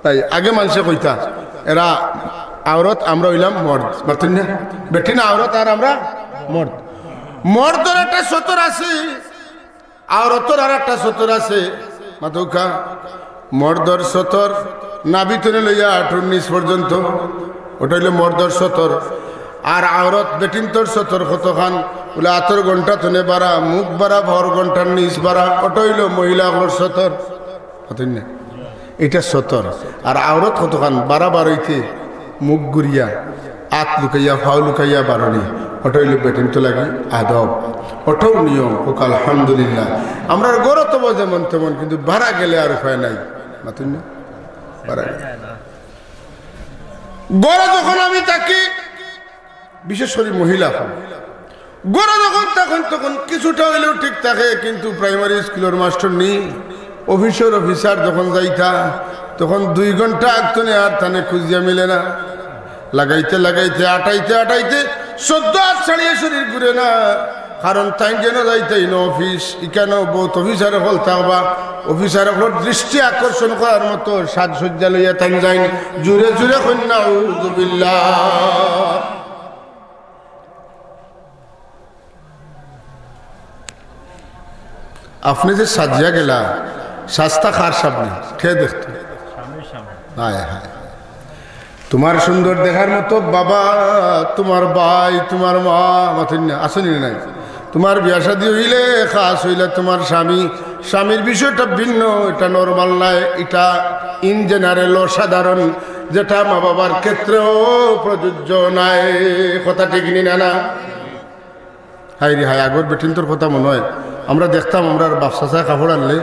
Speaker 1: তাই আগে মানুষে কইতা এরা আওরত আমরা হইলাম মর্দ বুঝতেন না বেটি না আওরত আর আমরা মর্দ মর্দর একটা সতর আছে আওরতর আর একটা সতর আছে মাথা মর্দর সতর নাবিতনে লইয়া 18-19 পর্যন্ত ওটা হইল মর্দর সতর আর আওরত বেটিনতর সতর কতখান বলে আতর ঘন্টা তনে বাড়া মুখ বাড়া ভর ঘন্টার নিচ বাড়া ওটা হইল মহিলাগুলোর সতর বুঝতেন না এটা সতর আর আওরত কতখান বাড়া বাড়ইতে মুখ গুড়িয়া আত লুকাইয়া ফাউ লুকাইয়া বাড়নি ওটা হইল বেটিন তো লাগে আদব ওটাও নিয়ম হোক আলহামদুলিল্লাহ আমরা গড় তব যেমন তেমন কিন্তু ভাড়া গেলে আর উপায় নাই বুঝতেন না ভাড়া গড় যখন আমি থাকি বিশেষ করে মহিলা গড় যখন তখন তখন কিছুটা হইলেও ঠিক থাকে কিন্তু প্রাইমারি স্কুলের মাস্টার নেই অফিসার যখন যাইতা তখন 2 ঘন্টা আগতনে আর থানে খুঁজিয়া মিলে না লাগাইতে লাগাইতে আটাইতে 14 হাত ছাড়িয়ে শরীর ঘুরে না কারণ তাই যেন যাইতেই না অফিস কেন বহুত অফিসারে হল থাকবা অফিসারে হল দৃষ্টি আকর্ষণ করার মতো সাজসজ্জা লইয়া তাই যাইনি জুড়ে জুড়ে কন্যা উযুবিল্লাহ আপনি যে সাজিয়া গেলা সাজটা খার সামনে খেয়ে দেখতে হায় হায় তোমার সুন্দর দেখার মতো বাবা তোমার ভাই তোমার মা মাথিন না আসেনি নাই তোমার বিয়া শাদী হইলে খাস হইলে তোমার স্বামীর বিষয়টা ভিন্ন এটা নর্মাল নাই এটা ইন জেনারেল সাধারণ যেটা মা বাবার ক্ষেত্রেও প্রযোজ্য নাই কথা ঠিক নি না হাই রে হাই আগর বেটিন তোর কথা মনে হয় আমরা দেখতাম আমরা বাপসা চা কাপড় আনলে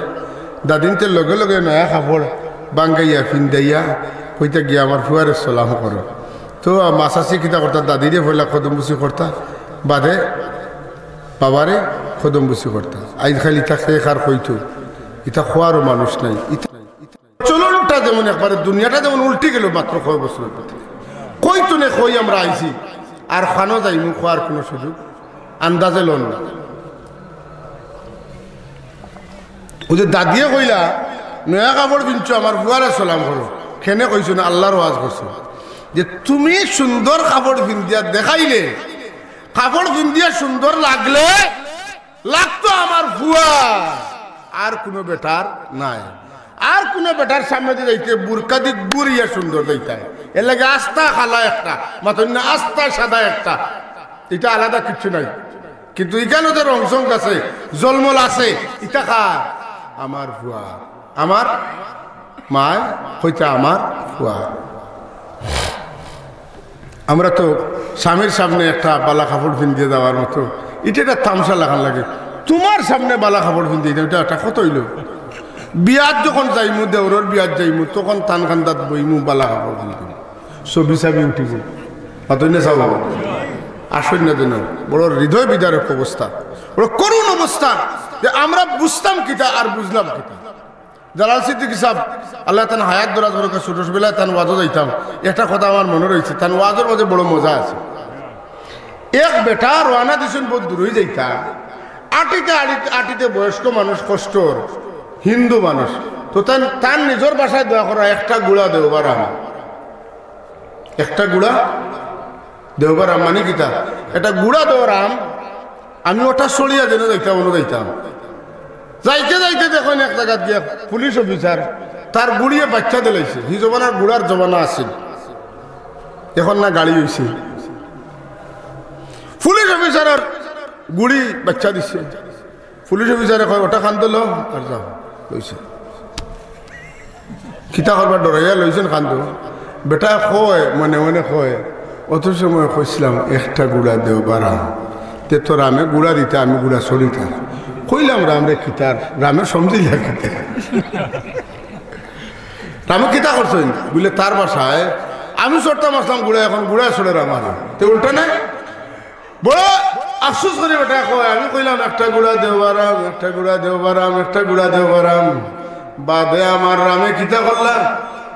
Speaker 1: দাদিনতে লগে লগে নয়া কাপড় বাঙ্গাইয়া ফিন্দাইয়া কইতা গিয়া আমার ফুয়ারে সালাম করো তো মাসাসি কিতা করতা দাদিরে পয়লা কদমবুসি করতা বাদে বাবারে কদমবুসি করতা আইজ খালি ইটা খেয়ে খার কইতো ইটা খোয়ারও মানুষ নাই চলনটা যেমন একবারে দুনিয়াটা যেমন উল্টি গেল মাত্র 6 বছরের পথে কইতো নে কই আমরা আইছি আর খানো যাইমু খোয়ার কোনো সুযোগ আন্দাজে লন না ও যে দাদিয়ে কইলা নয়া কাপড় কিনছো আমার বুয়ারে সালাম করো খেনে কইছো না আল্লাহর ওয়াজ করছো যে তুমি সুন্দর কাপড় পিন্দিয়া দেখাইলে, কাপড় পিন্দিয়া সুন্দর লাগলে লাগতো আমার ভুয়া, আর কোনো বেটার নাই, আর কোনো বেটার সামনে দিয়ে যাইতে বুরকা দিক বুড়িয়া সুন্দর দেখায়। এর লাগে আস্থা খালা একটা, মাতন্য আস্থা সাদা একটা, এটা আলাদা কিছু নাই। কিন্তু এখানে যে রংসং আছে, জলমল আছে, এটা কার? আমার ভুয়া, আমার মায় হইতে আমার ভুয়া। আমরা তো স্বামীর সামনে একটা বালা কাপড় পিন্দিয়ে দেওয়ার মতো, এটা একটা তামসা লাগান লাগে। তোমার সামনে বালা কাপড় পিন্দিয়ে দেয়, এটা একটা কত হইল? বিয়াত যখন যাইমু, দেওরের বিয়াত যাইমু, তখন টান খান্দাত বইমু, বালা কাপড় পিন্দিম, ছবি চাবি উঠিব, অতন্য চাব আসন না যেন। বড় হৃদয় বিদারক অবস্থা, বড় করুণ অবস্থা, যে আমরা বুঝতাম কিতা আর বুঝলাম কিতা। জালাল সিদ্দিকী সাহেব আল্লাহ তান হায়াত দরাজ বরকা, ছোটবেলায় তান ওয়াজও যাইতাম। একটা কথা আমার মনে রয়েছে, তান ওয়াজের মাঝে বড় মজা আছে। এক বেটা রওনা দিছেন বহুত দূরই যাইতা, আটিতে আটিতে বয়স্ক মানুষ, কষ্টর হিন্দু মানুষ, তো তার নিজের বাসায় দোয়া করা একটা গুড়া দেওবার আম, একটা গুড়া দেওবার আম মানে কিতা, এটা গুড়া দেওয়ার আম। আমি ওটা সরিয়া যেন যাইতাম, অন্য যাইতাম, যাইতে যাইতে দেখুন এক জায়গা গিয়া পুলিশ অফিসার তার গুড়িয়ে বাচ্চা দিলাইছে। হি জমানার গুড়ার জমানা আছিল, এখন না গাড়ি হয়েছে। পুলিশ অফিসারের গুড়ি বাচ্চা দিচ্ছে, পুলিশ অফিসারে কয় ওটা খান দিল আর যাও লইছে। খিতা করবার ডরাইয়া লইছেন খান দিল। বেটা কয় মনে মনে কয়, অত সময় কইছিলাম একটা গুড়া দেও বারাম, তে তো রামে গুড়া দিতে আমি গুড়া চলিতাম। কইলাম রামরে কিতার, রামে সমঝিলা কিতা, রামে কিতা করছেন বুঝলে তার বাসায় আমি চড়তাম আসলাম গুড়া, এখন গুড়া চলে আমার, তো উল্টা নাই। বড় আফসোস করে বেটা কয়, আমি কইলাম একটা গুড়া দেওবারাম, একটা গুড়া দেওবারাম, একটা গুড়া দেওবারাম, বাদে আমার রামে কিতা করলাম,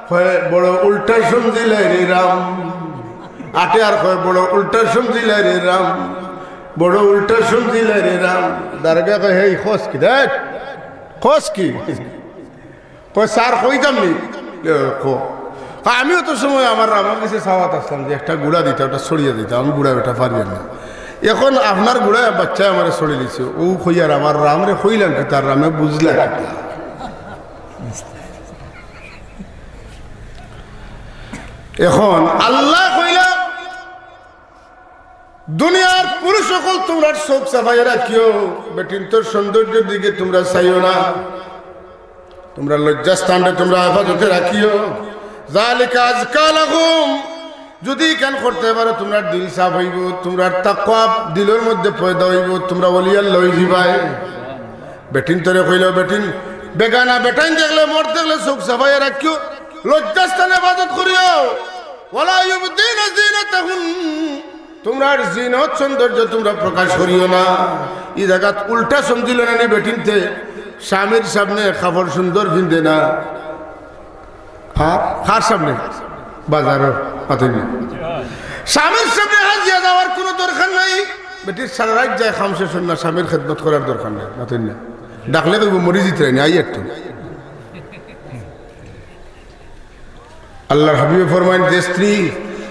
Speaker 1: কয় বড় উল্টা সমঝিলাই রে রাম। আটে আর কয় বড় উল্টা সমঝিলাই রে রাম, বড় উল্টা সমঝিলাই রে রাম। দারগা কয় হে খোঁজ কি দেখ, খোঁজ কি কয় স্যার কইতাম নি, আমিও তো সময় আমার রামের কাছে চাওয়াত আসলাম যে একটা গুড়া দিতে, ওটা ছড়িয়ে দিতে, আমি গুড়া বেটা পারিয়ে না। এখন আপনার গুড়া বাচ্চা আমার ছড়িয়ে দিচ্ছে, ও কইয়ার আমার রামরে কইলাম কি, তার রামে বুঝলাম। এখন আল্লাহ কইলাম দুনিয়ার পুরুষ সকল তোমরা চোখ চাপাই রাখিও, বেটিন তোর সৌন্দর্যের দিকে তোমরা চাইও না, তোমরা লজ্জাস্থানটা তোমরা হেফাজতে রাখিও। যালিকা আজকা লাকুম, যদি কেন করতে পারো তোমরা দিল সাফ হইব, তোমরা তাকওয়া দিলের মধ্যে পয়দা হইব, তোমরা ওলিয়ার লই যাবাই। বেটিন তোরে কইল, বেটিন বেগানা বেটাইন দেখলে মর দেখলে চোখ চাপাই রাখিও, লজ্জাস্থানে হেফাজত করিও। ওয়ালা ইউবদিনা যিনাতাহুন, তোমরা জিনত সৌন্দর্য তোমরা প্রকাশ করিও না। এই জায়গাত উল্টা সমঝিল না নি, বেটিনতে স্বামীর সামনে খাবার সুন্দর ভিন্দে না, আর কার সামনে? বাজারের পাতেন স্বামীর সামনে হাজিয়া যাওয়ার কোনো দরকার নাই। বেটির সারা রাত যায় খামসে শোন না, স্বামীর খেদমত করার দরকার নেই, পাতেন না। ডাকলে তো মরি জিতে রাই আই একটু। আল্লাহর হাবিবে ফরমান, যে স্ত্রী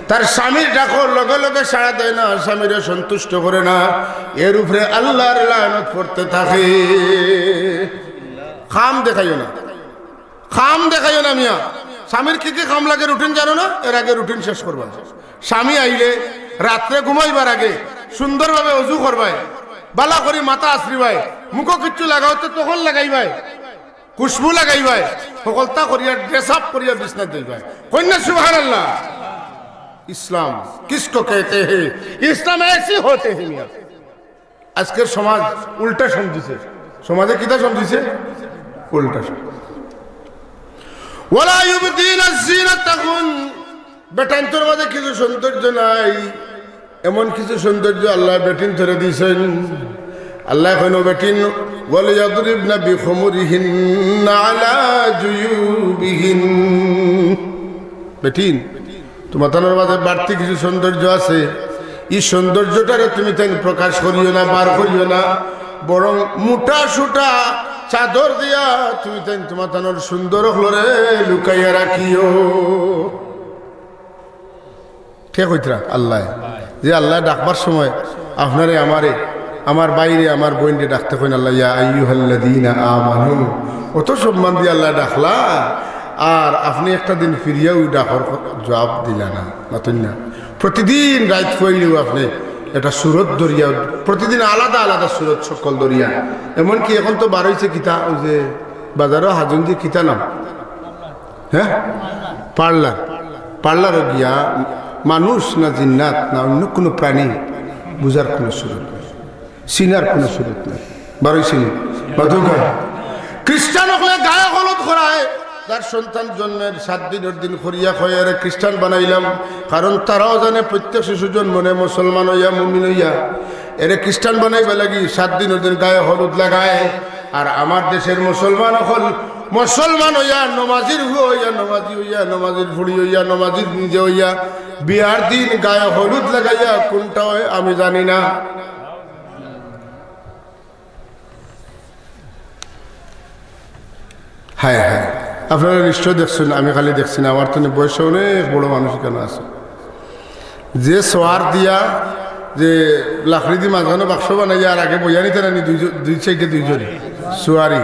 Speaker 1: তার স্বামীর ডাকর লগে লগে সাড়া দেয় না, স্বামীরে সন্তুষ্ট করে না, এর উপরে আল্লাহর লানত পড়তে থাকে। খাম দেখাইও না, খাম দেখাইও না মিয়া। স্বামীর কি কি খাম লাগে রুটিন জানো না? এর আগে রুটিন শেষ করবা। স্বামী আইলে রাত্রে ঘুমাইবার আগে সুন্দরভাবে অজু করবাই, বালা করি মাথা আশ্রিবাই, মুখ কিচ্ছু লাগাও তো তখন লাগাইবাই, খুশবু লাগাইবাই, সকলতা করিয়া ড্রেস আপ করিয়া বিছনা দিবাই। কন্যা সুবহানাল্লাহ। ইসলাম কিসকো कहते हैं, ইসলাম ऐसे होते हैं मियां। আজকের সমাজ উল্টা সমঝিছে, সমাজে কিটা সমঝিছে? উল্টা। ওয়ালা ইউবদিনা যিনাতাহুন, বেটান তোর মাঝে কিছু সৌন্দর্য নাই, এমন কিছু সৌন্দর্য আল্লাহ বেটিন ধরে দিয়েছেন। আল্লাহ কইন বেটিন ওয়ালিয়াদরিবনা বিখুমুরিহিন্না আলা জুয়ুবিহিন, বেটিন তোমার তানোর মাঝে বাড়তি কিছু সৌন্দর্য আছে, এই সৌন্দর্যটারে তুমি তাই প্রকাশ করিও না, বার করিও না, বরং মোটা সুটা চাদর দিয়া তুমি তাই তোমার তানোর সুন্দর হলরে লুকাইয়া রাখিও। কে কইতরা আল্লাহ, যে আল্লাহ ডাকবার সময় আপনারে আমারে আমার বাইরে আমার বোনকে ডাকতে কইন আল্লাহ ইয়া আইয়ুহাল্লাযীনা আমানু, অত সম্মান দিয়ে আল্লাহ ডাকলা, আর আপনি একটা দিন ফিরিয়াও ডাকর জবাব দিলা না, নতুন না। প্রতিদিন রাত পড়লেও আপনি এটা সুরত দরিয়া, প্রতিদিন আলাদা আলাদা সুরত সকল দরিয়া। এমনকি এখন তো বার হয়েছে কিতা, ওই যে বাজারও হাজুন যে কিতা নাম, হ্যাঁ পার্লার, পার্লারও গিয়া মানুষ না জিন্নাত না অন্য কোনো প্রাণী বুঝার কোনো সুরত নেই, চিনার কোনো সুরত নেই। বারোই চিনি খ্রিস্টান হলে গায়ে হলুদ করায়, তার সন্তান জন্মের 7 দিনের দিন করিয়া খয়ারে খ্রিস্টান বানাইলাম, কারণ তারাও জানে প্রত্যেক শিশু জন্মনে মুসলমান হইয়া মুমিন হইয়া, এরে খ্রিস্টান বানাইবা লাগি 7 দিনের দিন গায়ে হলুদ লাগায়। আর আমার দেশের মুসলমান হল মুসলমান হইয়া নমাজির হইয়া নমাজি হইয়া নমাজির ফুড়ি হইয়া নমাজির নিজে হইয়া বিয়ার দিন গায়ে হলুদ লাগাইয়া কোনটা হয় আমি জানি না। হ্যাঁ হ্যাঁ, আপনারা নিশ্চয় দেখছেন, আমি খালি দেখছি না, আমার তো বয়সে অনেক বড় মানুষ কেন আছে, যে সোয়ার দিয়া যে লাকড়ি দিয়ে মাঝখানে বাক্স বানাই আর আগে বইয়া নিতে নানি দুই সাইডে দুইজনে সোয়ারি,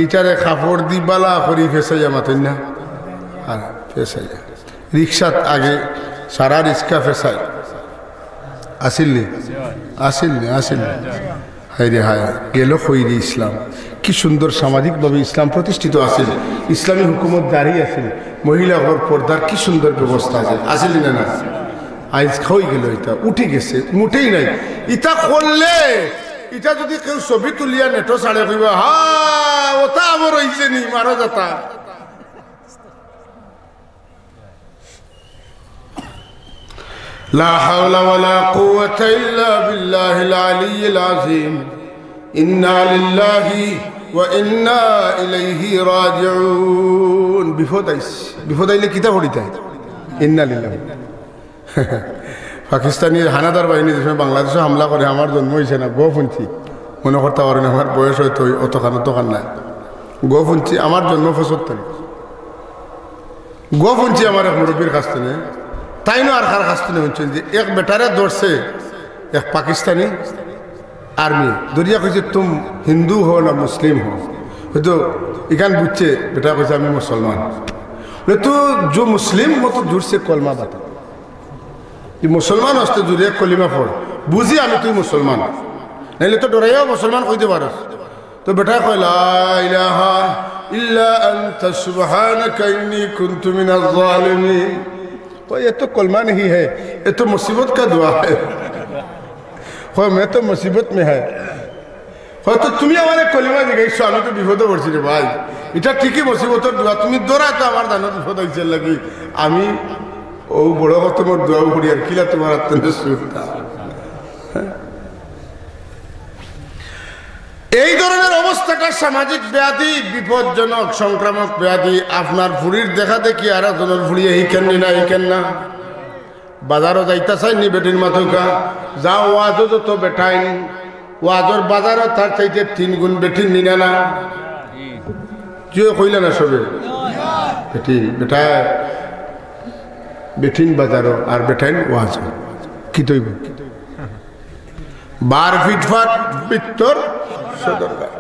Speaker 1: ইটারে কাপড় দি বালা করি ফেসাইয়া মাতেন না, আর ফেসাইয়া রিক্সাত আগে সারা রিক্সা ফেসাই আসিলনি আসিলনি আসিলনি। হায় রে হায়, গেল খৈরি ইসলাম, কি সুন্দর সামাজিকভাবে ইসলাম প্রতিষ্ঠিত আছে, ইসলামী হুকুমত দাঁড়িয়ে আছে, মহিলাদের পর্দার কি সুন্দর ব্যবস্থা আছে, আসিল না না? আইজ খাওয়াই গেল, এটা উঠে গেছে, মুঠেই নাই। ইটা করলে ইটা যদি কেউ ছবি তুলিয়া নেটো ছাড়ে কইবা হা ওটা আমার হইছে নি মারা যাতা। লা হাওলা ওয়ালা কুওয়াতা ইল্লা বিল্লাহিল আলিয়্যিল আযীম। ইন্না লিল্লাহি ওয়া ইন্না ইলাইহি রাজিউন। বিপদ আইলে কিতা পড়িতা? ইন্না লিল্লাহি। পাকিস্তানি হানাদার বাহিনী যে বাংলাদেশে হামলা করে, আমার জন্ম হয়েছে না, গোপঞ্চি মনে করতে পারেন, আমার বয়স হয়তো অতখান দোকান নাই, গোপঞ্চি আমার জন্ম 75, গোপঞ্চি আমার এক মুরব্বীর কাছ থেকে, তাই না আর কার কাছ থেকে হচ্ছেন যে এক বেটারে ধরছে এক পাকিস্তানি আর্মি, দরিয়া কইছে তুম হিন্দু হো না মুসলিম হো, হয়তো এখান বুঝছে বেটা কইছে আমি মুসলমান, তো যে মুসলিম মতো জুড়ছে কলমা বাতা, মুসলমান আসতে জুড়ে কলিমা পড়, বুঝি আমি তুই মুসলমান, নাইলে তো ডরাইয়াও মুসলমান কইতে পারস। তো বেটা কয় লা ইলাহা ইল্লা আনতা সুবহানাকা ইন্নী কুনতু মিনাজ জালিমিন। কয় এ তো কলমা नहीं है, ये तो मुसीबत का दुआ है। কয় मैं तो मुसीबत में है। হয়তো তুমি আমার কলিমা জিজ্ঞাসা, আমি তো বিপদে পড়ছি রে ভাই, এটা ঠিকই মুসিবতের দোয়া, তুমি দৌড়া তো আমার দানো বিপদ হয়েছে লাগি, আমি ও বড় কত মোর দোয়া করি আর কিলা তোমার আত্মনে সুরতা। এই ধরনের অবস্থাটা সামাজিক ব্যাধি, বিপজ্জনক সংক্রামক ব্যাধি। আপনার ফুড়ির দেখা দেখি আর একজনের ফুড়িয়ে হিকেন না হিকেন না, বাজারও যাইতে চাইনি বেটির মাথা যা ওয়াজও যত বেটাইন, ওয়াজর বাজারও তার চাইতে 3 গুণ বেটির নিনা না, যে কইলে না সবে বেটি বেটা বেঠিন বাজারও আর বেটাইন ওয়াজ কি তৈব বার ফিটফাট বিত্তর সদরকার।